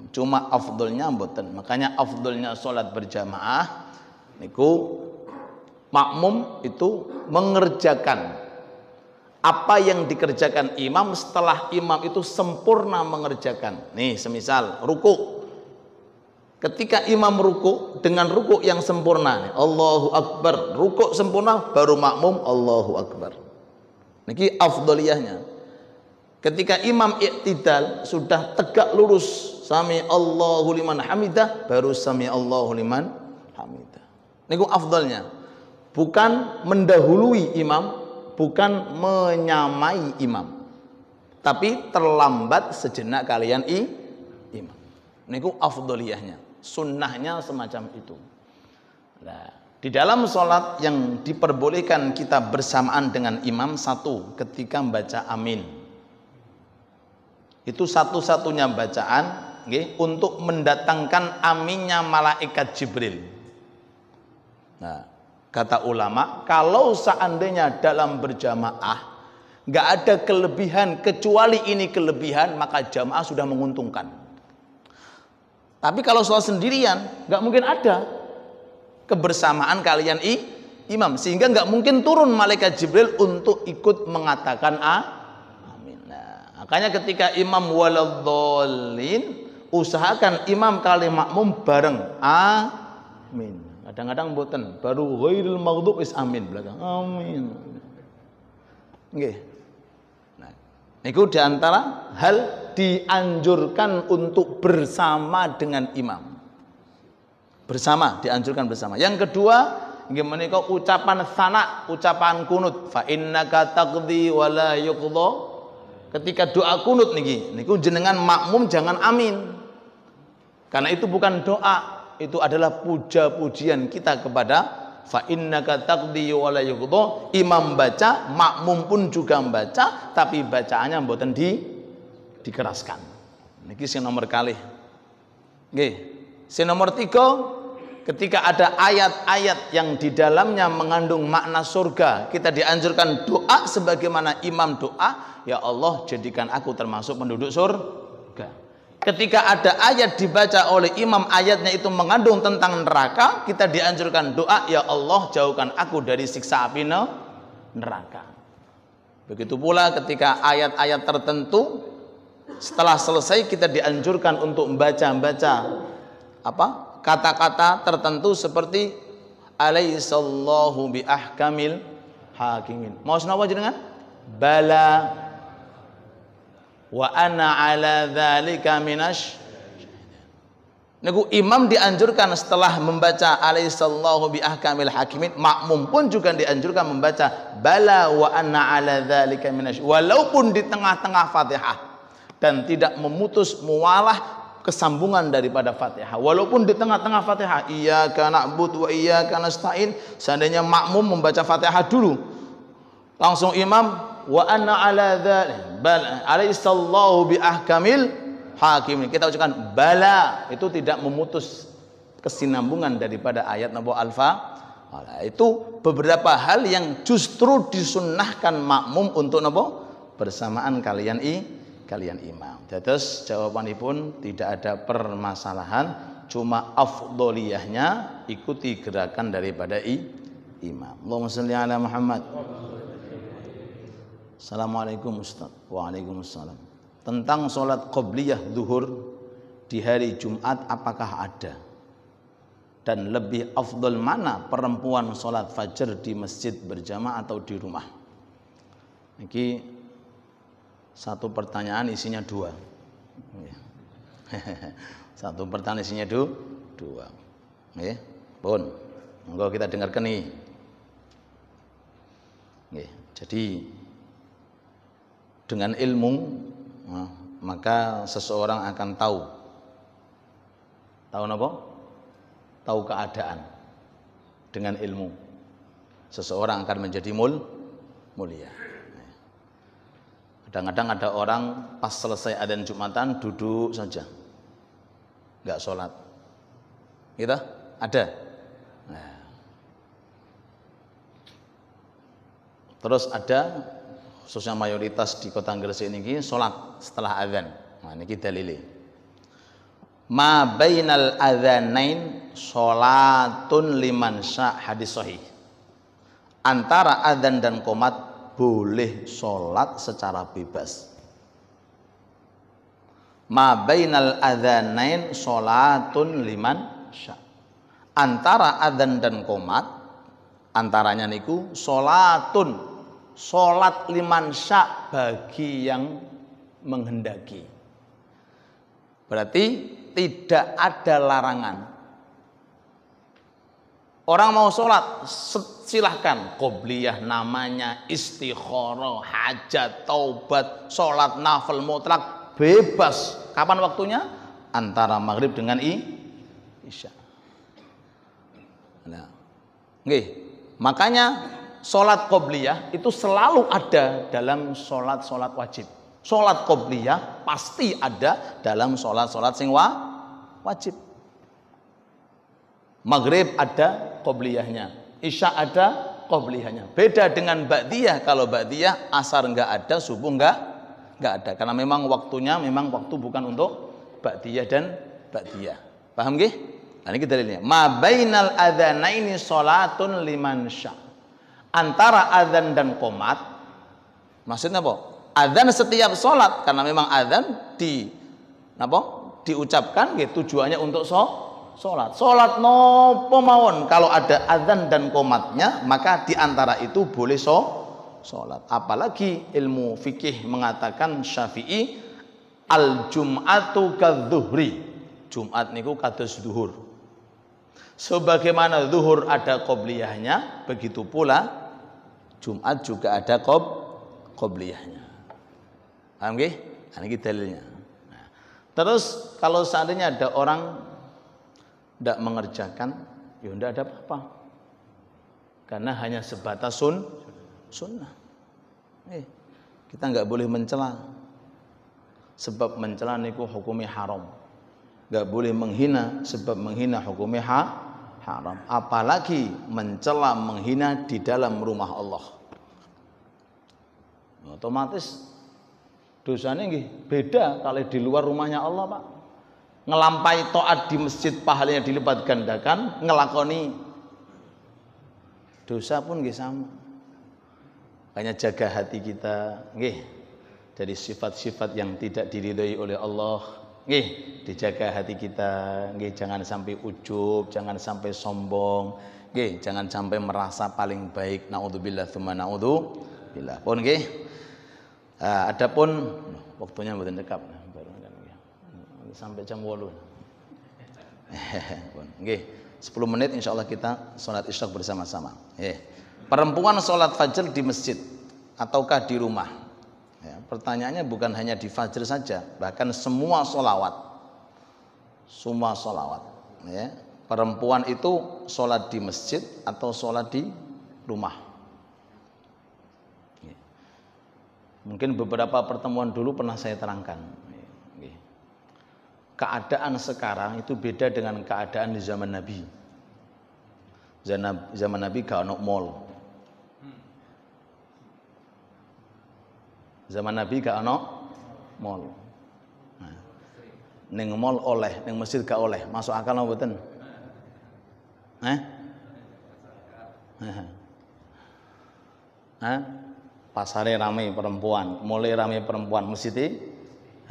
Cuma afdolnya mboten. Makanya afdolnya sholat berjamaah niku makmum itu mengerjakan apa yang dikerjakan imam setelah imam itu sempurna mengerjakan. Nih, semisal ruku. Ketika imam ruku dengan ruku yang sempurna, Allahu Akbar, ruku sempurna, baru makmum Allahu Akbar. Niki afdoliyahnya. Ketika imam iktidal sudah tegak lurus, sami Allahu liman hamidah, baru sami Allahu liman hamidah. Niku afdalnya. Bukan mendahului imam, bukan menyamai imam, tapi terlambat sejenak kalian imam. Niku afdaliyahnya. Sunnahnya semacam itu. Nah, di dalam sholat yang diperbolehkan kita bersamaan dengan imam, satu, ketika membaca amin. Itu satu-satunya bacaan untuk mendatangkan aminnya malaikat Jibril. Nah, kata ulama, kalau seandainya dalam berjamaah nggak ada kelebihan kecuali ini kelebihan, maka jamaah sudah menguntungkan. Tapi kalau sholat sendirian nggak mungkin ada kebersamaan kalian imam, sehingga nggak mungkin turun malaikat Jibril untuk ikut mengatakan makanya ketika imam waladhdallin, usahakan imam kali makmum bareng amin. Kadang-kadang mboten, baru ghairil maghdub is amin belakang. Amin. Nggih. Nah, niku di antara hal dianjurkan untuk bersama dengan imam. Bersama, dianjurkan bersama. Yang kedua, nggih menika ucapan sana, ucapan kunut. Fa innaka taqdi wa la yuqda. Ketika doa kunut niku jenengan makmum jangan amin. Karena itu bukan doa, itu adalah puja-pujian kita kepada fa innaka taqdi wa la yuqda. Imam baca, makmum pun juga membaca, tapi bacaannya mboten dikeraskan. Niki sing nomor kalih. Nggih. Sing nomor 3, ketika ada ayat-ayat yang di dalamnya mengandung makna surga, kita dianjurkan doa sebagaimana imam doa, ya Allah jadikan aku termasuk penduduk surga. Ketika ada ayat dibaca oleh imam, ayatnya itu mengandung tentang neraka, kita dianjurkan doa, ya Allah jauhkan aku dari siksa api neraka. Begitu pula ketika ayat-ayat tertentu setelah selesai kita dianjurkan untuk membaca kata-kata tertentu seperti alaihissallahu bi ahkamil hakimin. Mau senawa jenengan? Bala wa ana ala dzalika minasy. Niku imam dianjurkan setelah membaca alaihissallahu bi ahkamil hakimin, makmum pun juga dianjurkan membaca bala wa ana ala dzalika minasy, walaupun di tengah-tengah Fatihah dan tidak memutus mualah kesambungan daripada Fatihah. Walaupun di tengah-tengah Fatihah, iyyaka na'budu wa iyyaka nasta'in, seandainya makmum membaca Fatihah dulu, langsung imam wa anna ala dzalik bal alaihissallahu bi ahkamil hakim, kita ucapkan bala, itu tidak memutus kesinambungan daripada ayat nabo alfa. Itu beberapa hal yang justru disunnahkan makmum untuk nabo bersamaan kalian imam. Terus jawabanipun tidak ada permasalahan, cuma afdoliyahnya ikuti gerakan daripada imam. Allahumma shalli ala Muhammad. Assalamualaikum Ustaz. Waalaikumsalam. Tentang sholat qobliyah zuhur di hari Jumat, apakah ada? Dan lebih afdol mana perempuan sholat fajar di masjid berjamaah atau di rumah? Ini satu pertanyaan isinya dua. Satu pertanyaan isinya dua. Pun, monggo kita dengarkan nih. Jadi dengan ilmu maka seseorang akan tahu apa? Tahu keadaan. Dengan ilmu seseorang akan menjadi mulia. Kadang-kadang ada orang pas selesai adzan Jumatan duduk saja, nggak sholat, gitu? Ada. Nah. Terus ada, khususnya mayoritas di kota Gresik ini sholat setelah adzan. Nah, ini dalile. Ma bainal adzanain sholatun liman sya, hadis sahih. Antara adzan dan qomat boleh sholat secara bebas. Ma bainal adzanain sholatun liman sya. Antara adzan dan qomat, antaranya niku sholatun, sholat liman sya, bagi yang menghendaki. Berarti tidak ada larangan. Orang mau sholat, silahkan. Qobliyah namanya, istikharah, hajat, taubat, sholat nafil mutlak, bebas. Kapan waktunya? Antara maghrib dengan isya. Nah, makanya sholat qobliyah itu selalu ada dalam sholat wajib. Sholat qobliyah pasti ada dalam sholat sing wajib. Maghrib ada qobliyahnya, isya ada qobliyahnya. Beda dengan ba'diyah. Kalau ba'diyah asar enggak ada, subuh enggak ada. Karena memang waktunya waktu bukan untuk ba'diyah dan ba'diyah. Paham nggih? Nah, ini dalilnya. Ma bainal adzanaini sholatun liman sya. Antara adzan dan qomat, maksudnya apa? Adzan setiap sholat, karena memang adzan diucapkan tujuannya untuk sholat. Sholat nopo mawon, kalau ada adzan dan qomatnya, maka diantara itu boleh sholat. Apalagi ilmu fikih mengatakan Syafi'i, al jum'atu kadzuhri, Jumat niku kados zuhur. Sebagaimana zuhur ada qobliyahnya, begitu pula Jumat juga ada qobliyahnya. Paham nggih? Ini dalilnya. Nah, terus kalau seandainya ada orang tidak mengerjakan, ya tidak ada apa-apa. Karena hanya sebatas sunnah. Kita nggak boleh mencela. Sebab mencela niku hukumnya haram. Nggak boleh menghina, sebab menghina hukumnya haram, apalagi mencela menghina di dalam rumah Allah. Otomatis dosanya nggih beda kalau di luar rumahnya Allah, Pak. Ngelampai taat di masjid pahalanya dilipat gandakan, ngelakoni dosa pun nggih sama. Hanya jaga hati kita nggih dari sifat-sifat yang tidak diridhoi oleh Allah. Nggih, dijaga hati kita, nggih, jangan sampai ujub, jangan sampai sombong, nggih, jangan sampai merasa paling baik. Naudzubillah tsumma naudzubillah. Pun nggih. Adapun waktunya mboten cekap baru sampai jam 8. Nggih, 10 menit insyaallah kita salat isya bersama-sama. Perempuan salat fajr di masjid ataukah di rumah? Ya, pertanyaannya bukan hanya di fajr saja, bahkan semua sholawat. Semua sholawat. Ya. Perempuan itu sholat di masjid atau sholat di rumah. Ya. Mungkin beberapa pertemuan dulu pernah saya terangkan. Ya. Keadaan sekarang itu beda dengan keadaan di zaman Nabi. Zaman Nabi gak ono mall. Zaman Nabi gak ono mall. Nah, ning mall oleh, ning masjid gak oleh. Masuk akal apa mboten? Pasare rame perempuan, mulai rame perempuan, masjid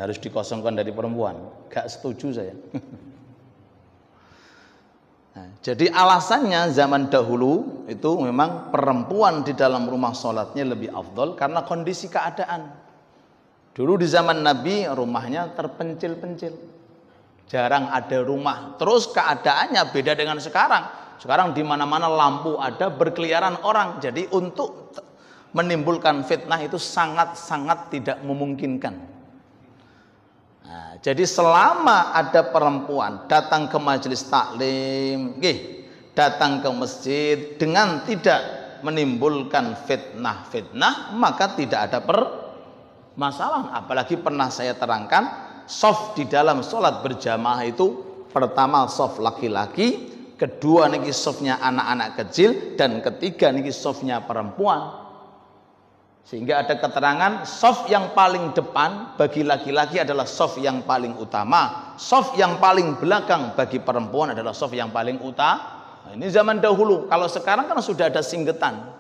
harus dikosongkan dari perempuan. Gak setuju saya. Nah, jadi alasannya zaman dahulu itu memang perempuan di dalam rumah sholatnya lebih afdol karena kondisi keadaan. Dulu di zaman Nabi rumahnya terpencil-pencil, jarang ada rumah. Terus keadaannya beda dengan sekarang. Sekarang di mana-mana lampu ada, berkeliaran orang. Jadi untuk menimbulkan fitnah itu sangat-sangat tidak memungkinkan. Nah, jadi selama ada perempuan datang ke majelis taklim, datang ke masjid dengan tidak menimbulkan fitnah, maka tidak ada permasalahan. Apalagi pernah saya terangkan, shaf di dalam sholat berjamaah itu pertama shaf laki-laki, kedua niki shafnya anak-anak kecil, dan ketiga niki shafnya perempuan. Sehingga ada keterangan shaf yang paling depan bagi laki-laki adalah shaf yang paling utama, shaf yang paling belakang bagi perempuan adalah shaf yang paling utama. Nah, ini zaman dahulu. Kalau sekarang kan sudah ada singgetan,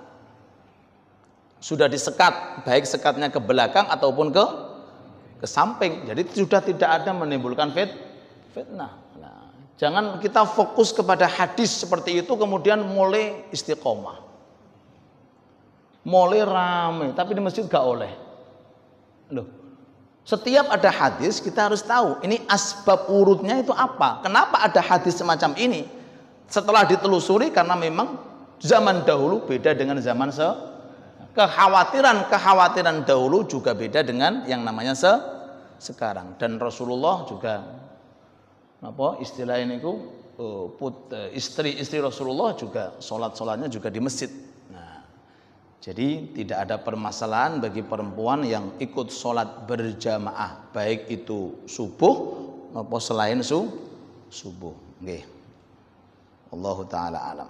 sudah disekat, baik sekatnya ke belakang ataupun ke samping. Jadi sudah tidak ada menimbulkan fitnah. Nah, jangan kita fokus kepada hadis seperti itu kemudian mulai istiqomah. Mulai ramai, tapi di masjid gak oleh. Loh, setiap ada hadis kita harus tahu ini asbab urutnya itu apa. Kenapa ada hadis semacam ini? Setelah ditelusuri karena memang zaman dahulu beda dengan zaman kekhawatiran dahulu juga beda dengan yang namanya sekarang. Dan Rasulullah juga istilah ini istri Rasulullah juga sholatnya juga di masjid. Jadi tidak ada permasalahan bagi perempuan yang ikut sholat berjamaah, baik itu subuh maupun selain subuh. Nggih. Allahu taala alam.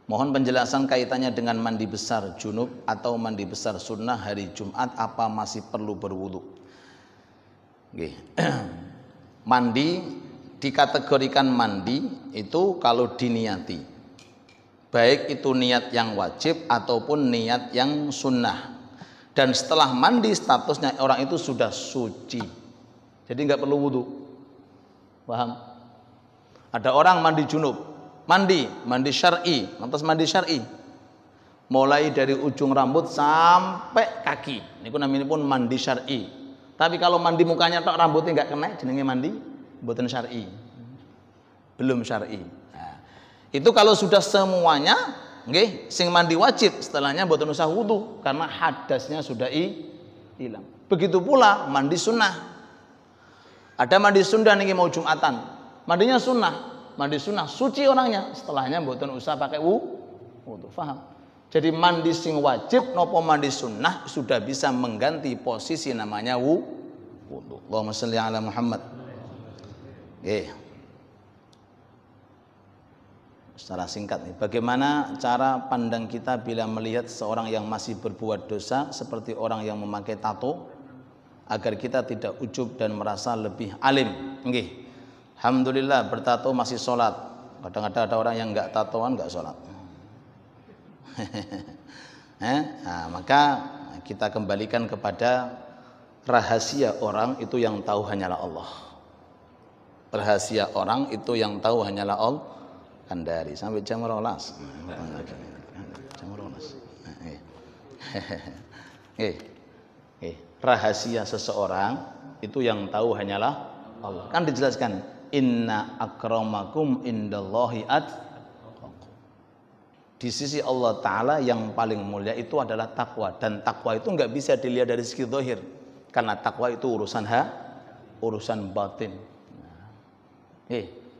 Mohon penjelasan kaitannya dengan mandi besar junub atau mandi besar sunnah hari Jumat, apa masih perlu berwudu? Nggih. Mandi dikategorikan mandi itu kalau diniati, baik itu niat yang wajib ataupun niat yang sunnah. Dan setelah mandi statusnya orang itu sudah suci, jadi nggak perlu wudu. Paham? Ada orang mandi junub, mandi syar'i, lantas mandi syar'i, mulai dari ujung rambut sampai kaki. Ini namanya pun mandi syar'i. Tapi kalau mandi mukanya tok rambutnya nggak kena, jenenge mandi mboten syar'i, belum syar'i. Itu kalau sudah semuanya, nggih, sing mandi wajib, setelahnya mboten usah wudu karena hadasnya sudah hilang. Begitu pula mandi sunnah. Ada mandi sunnah niki mau Jumatan, mandinya mandi sunnah, suci orangnya, setelahnya mboten usah pakai wudu. Paham? Jadi mandi sing wajib nopo mandi sunnah sudah bisa mengganti posisi namanya wudu. Allahumma sholli ala Muhammad. Nggih. secara singkat nih, bagaimana cara pandang kita bila melihat seorang yang masih berbuat dosa seperti orang yang memakai tato, agar kita tidak ujub dan merasa lebih alim. Nggih. Alhamdulillah bertato masih sholat. Kadang-kadang ada orang yang enggak tatoan enggak sholat. Nah, maka kita kembalikan kepada rahasia orang itu yang tahu hanyalah Allah. Rahasia orang itu yang tahu hanyalah Allah. Kandari sampai jam 12. Jam 12. Rahasia seseorang itu yang tahu hanyalah Allah. Kan dijelaskan, inna akramakum indallahi atqakum. Di sisi Allah Ta'ala yang paling mulia itu adalah takwa. Dan takwa itu nggak bisa dilihat dari segi zahir, karena takwa itu urusan batin.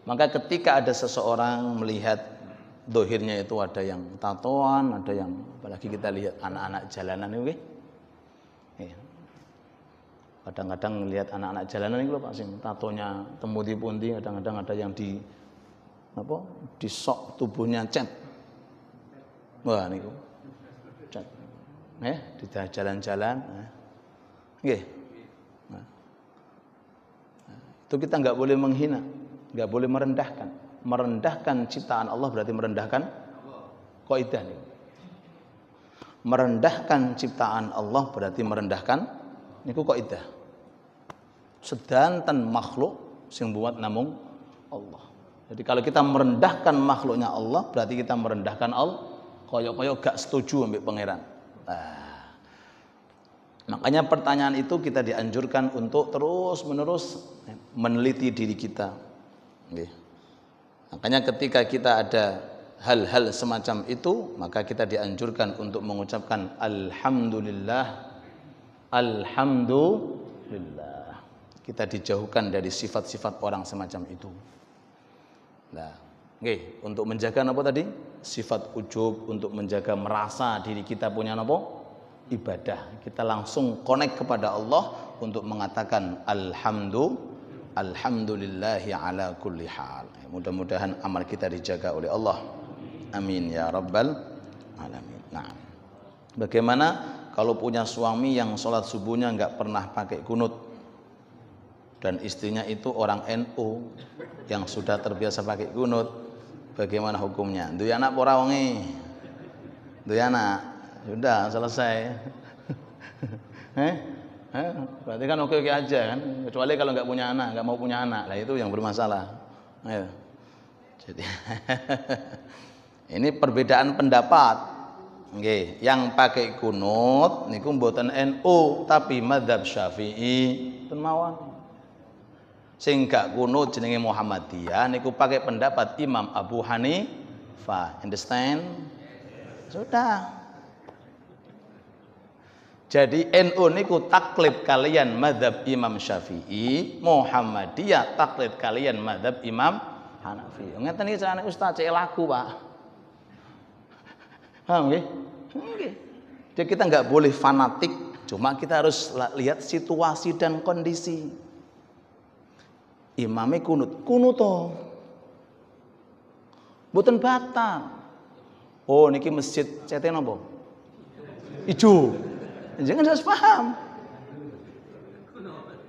Maka ketika ada seseorang melihat zahirnya itu ada yang tatoan, ada yang, apalagi kita lihat anak-anak jalanan ini, kadang-kadang lihat anak-anak jalanan ini loh Pak Sim, tatonya temuti-punti, kadang-kadang ada yang di sok tubuhnya cat. Wah niku cat. Di jalan-jalan. Nah, itu kita nggak boleh menghina, nggak boleh merendahkan. Merendahkan ciptaan Allah berarti merendahkan kaidah nih. Merendahkan ciptaan Allah berarti merendahkan niku kaidah. Sedanten makhluk sing buat namung Allah. Jadi kalau kita merendahkan makhluknya Allah berarti kita merendahkan Allah. Koyo-koyo gak setuju ambek pangeran. Nah, makanya pertanyaan itu kita dianjurkan untuk terus-menerus meneliti diri kita. Makanya ketika kita ada hal-hal semacam itu, maka kita dianjurkan untuk mengucapkan alhamdulillah, alhamdulillah. Kita dijauhkan dari sifat-sifat orang semacam itu. Nah, untuk menjaga apa tadi? Sifat ujub, untuk menjaga merasa diri kita punya apa? Ibadah. Kita langsung connect kepada Allah untuk mengatakan alhamdulillahi ala kulli hal. Mudah-mudahan amal kita dijaga oleh Allah. Amin ya rabbal alamin. Nah, bagaimana kalau punya suami yang sholat subuhnya nggak pernah pakai kunut, dan istrinya itu orang NU yang sudah terbiasa pakai kunut, bagaimana hukumnya? Duwe anak ora wonge? Duwe anak. Sudah selesai. Berarti kan oke-oke aja kan? Kecuali kalau nggak punya anak, nggak mau punya anak, lah itu yang bermasalah. Ayo. Jadi ini perbedaan pendapat. Nggih, yang pakai kunut niku mboten NU tapi mazhab Syafi'i ten mawon. Sing gak kunut jenenge Muhammadiyah niku pakai pendapat Imam Abu Hanifah. Understand? Sudah. Jadi NU niku taklid kalian mazhab Imam Syafi'i, Muhammadiyah taklid kalian mazhab Imam Hanafi. Ngeten iki carane Ustaz cek laku, Pak. Paham nggih? Nggih. Jadi kita nggak boleh fanatik, cuma kita harus lihat situasi dan kondisi. Imame kunut to. Mboten batal. Oh niki masjid cete napa? Ijo. Jangan harus paham.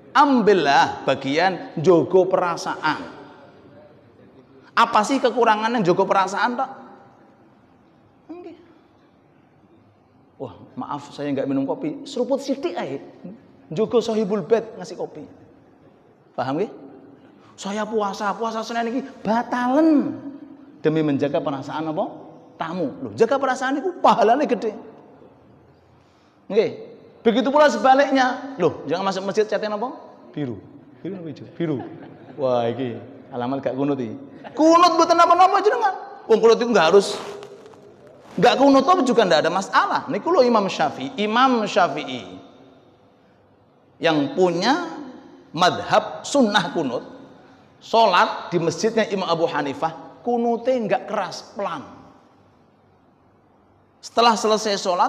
Ambillah bagian jogo perasaan. Apa sih kekurangannya jogo perasaan tok? Nggih. Wah, maaf saya nggak minum kopi. Seruput sithik ae. Jogo sahibul bait ngasih kopi. Paham nggih? Saya puasa Senin ini batalen demi menjaga perasaan apa? Tamu. Loh, jaga perasaan itu pahalanya gede. Nggih. Begitu pula sebaliknya. Loh, jangan masuk masjid catnya apa? Biru. Biru apa hijau? Biru. Wah, iki alamat gak kunut iki. Kunut mboten napa-napa jenengan. Wong kunut itu enggak harus enggak kunut apa juga enggak ada masalah. Niku lho Imam Syafi'i yang punya madhab sunnah kunut. Sholat di masjidnya Imam Abu Hanifah kunutnya enggak keras, pelan. Setelah selesai sholat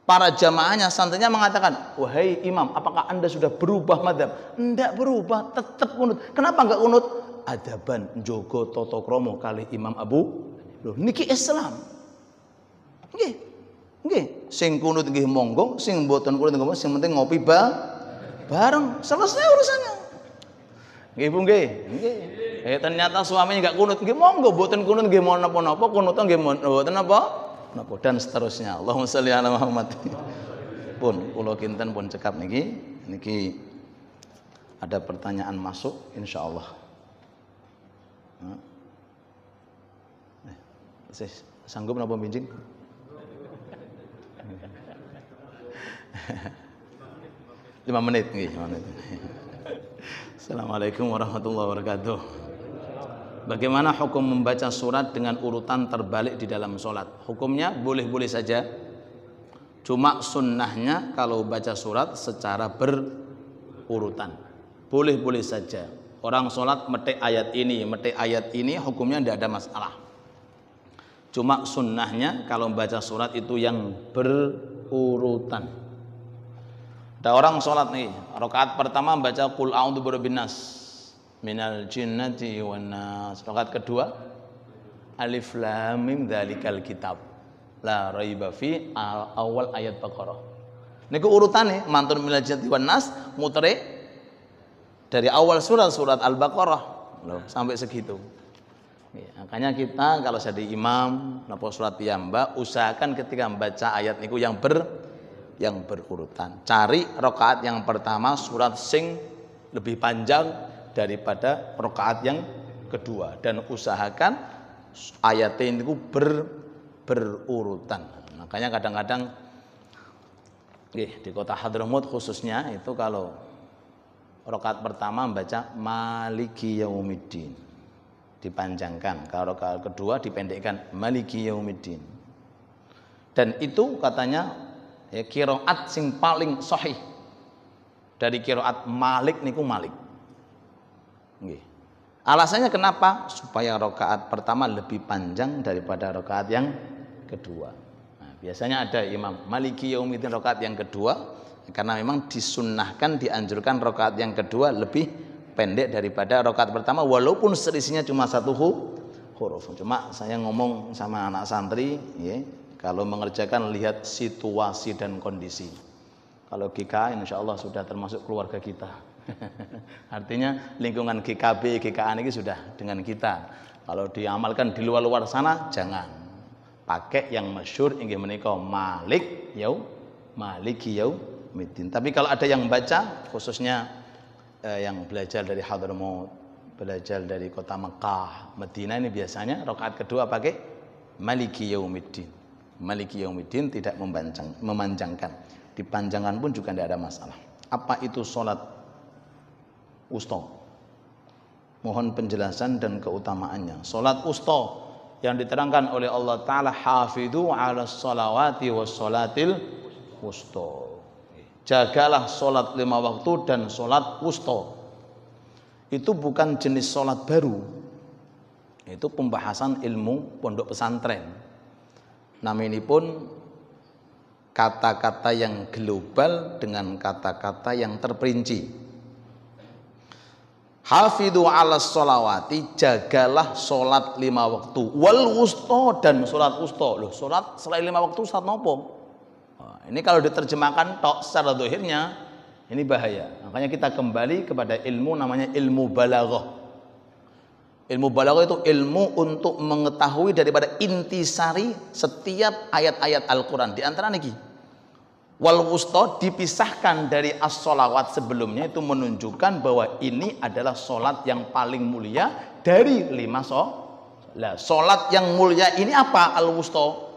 Para jamaahnya, santrinya mengatakan, wahai imam, apakah anda sudah berubah madhab? Tidak berubah, tetap kunut. Kenapa enggak kunut? Adaban njogo tata krama kali Imam Abu. Loh, niki Islam. Nggih. Nggih, sing kunut nggih monggo, sing mboten kunut nggih, sing penting ngopi bareng, selesai urusannya. Nggih Bu nggih. Nggih. Ternyata suaminya enggak kunut, nggih monggo, mboten kunut nggih mon napa-napa, kunutnya nggih mboten napa. Dan seterusnya. Allahumma sholli ala Muhammad. Pun kula kinten pun cekap niki ada pertanyaan masuk insyaallah. Sanggup napa binjing? 5 menit nggih, 5 menit. Assalamualaikum warahmatullahi wabarakatuh. Bagaimana hukum membaca surat dengan urutan terbalik di dalam sholat? Hukumnya boleh-boleh saja. Cuma sunnahnya kalau baca surat secara berurutan. Boleh-boleh saja. Orang sholat metik ayat ini, hukumnya tidak ada masalah. Cuma sunnahnya kalau membaca surat itu yang berurutan. Ada orang sholat nih, rakaat pertama baca Qul a'udzu birabbin nas minal jinnati wan nas. Rakaat kedua Alif Lam Mim dzalikal kitab la raiba fi awal ayat Baqarah. Niku urutane mantun minal jinnati wan nas mutere dari awal surat Al-Baqarah loh sampai segitu. Ya, makanya kita kalau jadi imam napa surat piyambak usahakan ketika membaca ayat niku yang berurutan. Cari rakaat yang pertama surat sing lebih panjang daripada rakaat yang kedua dan usahakan ayatnya itu berurutan. Makanya kadang-kadang di kota Hadramut khususnya itu kalau rakaat pertama membaca Maliki Yaumiddin dipanjangkan, kalau rakaat kedua dipendekkan Maliki Yaumiddin. Dan itu katanya qiraat sing paling sahih dari qiraat Malik niku Malik. Nggih. Alasannya kenapa? Supaya rakaat pertama lebih panjang daripada rakaat yang kedua. Nah, biasanya ada imam Maliki Yaumiddin rakaat yang kedua karena memang disunnahkan dianjurkan rakaat yang kedua lebih pendek daripada rakaat pertama walaupun selisihnya cuma 1 huruf. Cuma saya ngomong sama anak santri, ya, kalau mengerjakan lihat situasi dan kondisi. Kalau GK insyaallah sudah termasuk keluarga kita. Artinya lingkungan GKB, GKA ini sudah dengan kita. Kalau diamalkan di luar-luar sana jangan. Pakai yang masyhur inggih menika Maliki Yaumiddin. Tapi kalau ada yang baca khususnya yang belajar dari Hadramaut, belajar dari kota Mekah, Madinah ini biasanya rakaat kedua pakai Maliki Yaumiddin. Maliki Yaumiddin tidak memanjangkan. Dipanjangkan pun juga tidak ada masalah. Apa itu sholat wusta? Mohon penjelasan dan keutamaannya. Salat wusta yang diterangkan oleh Allah Ta'ala, hafidhu ala sholawati was sholatil wusta. Jagalah salat 5 waktu dan salat wusta. Itu bukan jenis salat baru. Itu pembahasan ilmu pondok pesantren. Namanya pun kata-kata yang global dengan kata-kata yang terperinci. Hafidhu ala sholawati, jagalah sholat 5 waktu. Wal wusta, dan sholat wusta. Loh, sholat selain 5 waktu sholat nopo? Nah, ini kalau diterjemahkan tok secara dohirnya ini bahaya. Makanya kita kembali kepada ilmu namanya ilmu balaghah. Ilmu balaghah itu ilmu untuk mengetahui daripada intisari setiap ayat-ayat Al-Quran. Di antara niki wal wusta dipisahkan dari as-sholawat sebelumnya, itu menunjukkan bahwa ini adalah sholat yang paling mulia dari 5 sholat. Lah, sholat yang mulia ini apa? Al-wusta.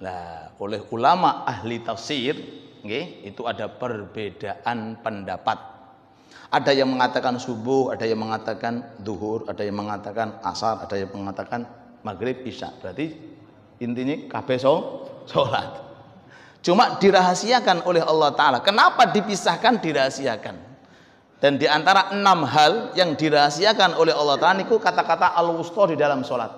Lah, oleh ulama ahli tafsir, itu ada perbedaan pendapat. Ada yang mengatakan subuh, ada yang mengatakan zuhur, ada yang mengatakan asar, ada yang mengatakan maghrib, isya. Berarti intinya kabeh sholat. Cuma dirahasiakan oleh Allah Ta'ala. Kenapa dipisahkan? Dirahasiakan. Dan di antara 6 hal yang dirahasiakan oleh Allah Ta'ala itu kata-kata al-wusta di dalam sholat.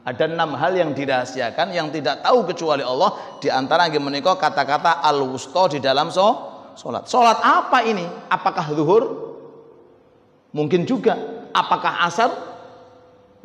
Ada 6 hal yang dirahasiakan yang tidak tahu kecuali Allah. Di antara yang menika kata-kata al-wusta di dalam salat. Salat apa ini? Apakah zuhur? Mungkin juga. Apakah asar?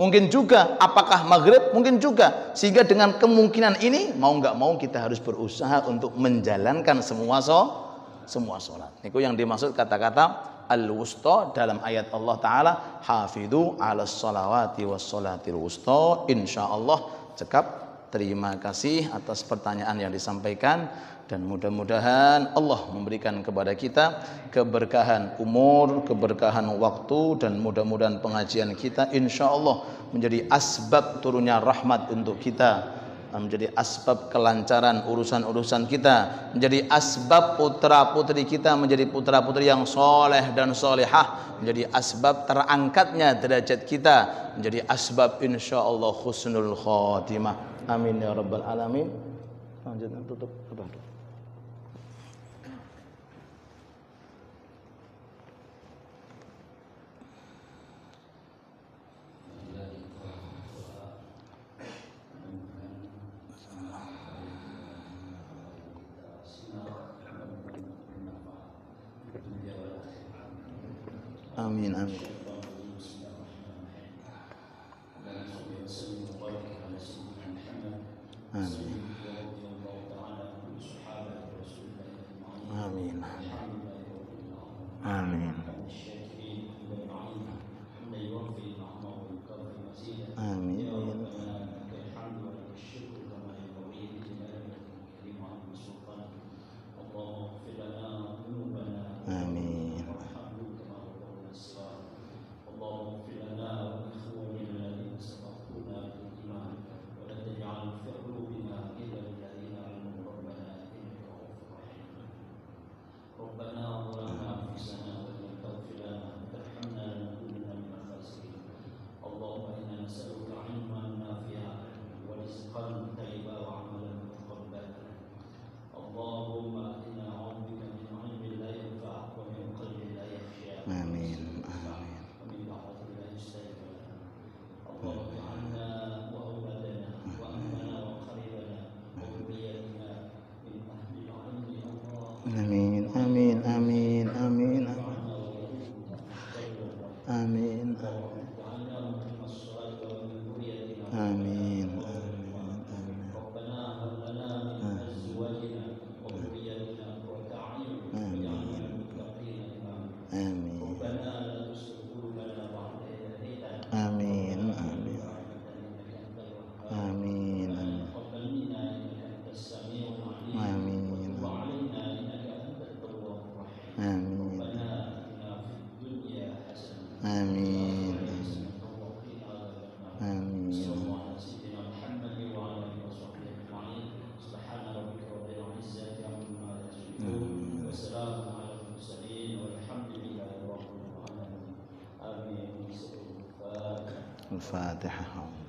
Mungkin juga. Apakah maghrib? Mungkin juga. Sehingga dengan kemungkinan ini mau nggak mau kita harus berusaha untuk menjalankan semua salat. Niku yang dimaksud kata-kata al-wusta dalam ayat Allah Ta'ala, hafidhu ala salawati was salatil wusta. Insyaallah cekap. Terima kasih atas pertanyaan yang disampaikan, dan mudah-mudahan Allah memberikan kepada kita keberkahan umur, keberkahan waktu, dan mudah-mudahan pengajian kita insyaallah menjadi asbab turunnya rahmat untuk kita, menjadi asbab kelancaran urusan-urusan kita, menjadi asbab putra-putri kita menjadi putra-putri yang soleh dan solehah, menjadi asbab terangkatnya derajat kita, menjadi asbab insyaallah husnul khatimah. Amin ya rabbal alamin. Lanjutkan tutup. Amin amin. Amin. Amin. Amin. Amin. Amin amin amin amin amin amin Al-Fatihah.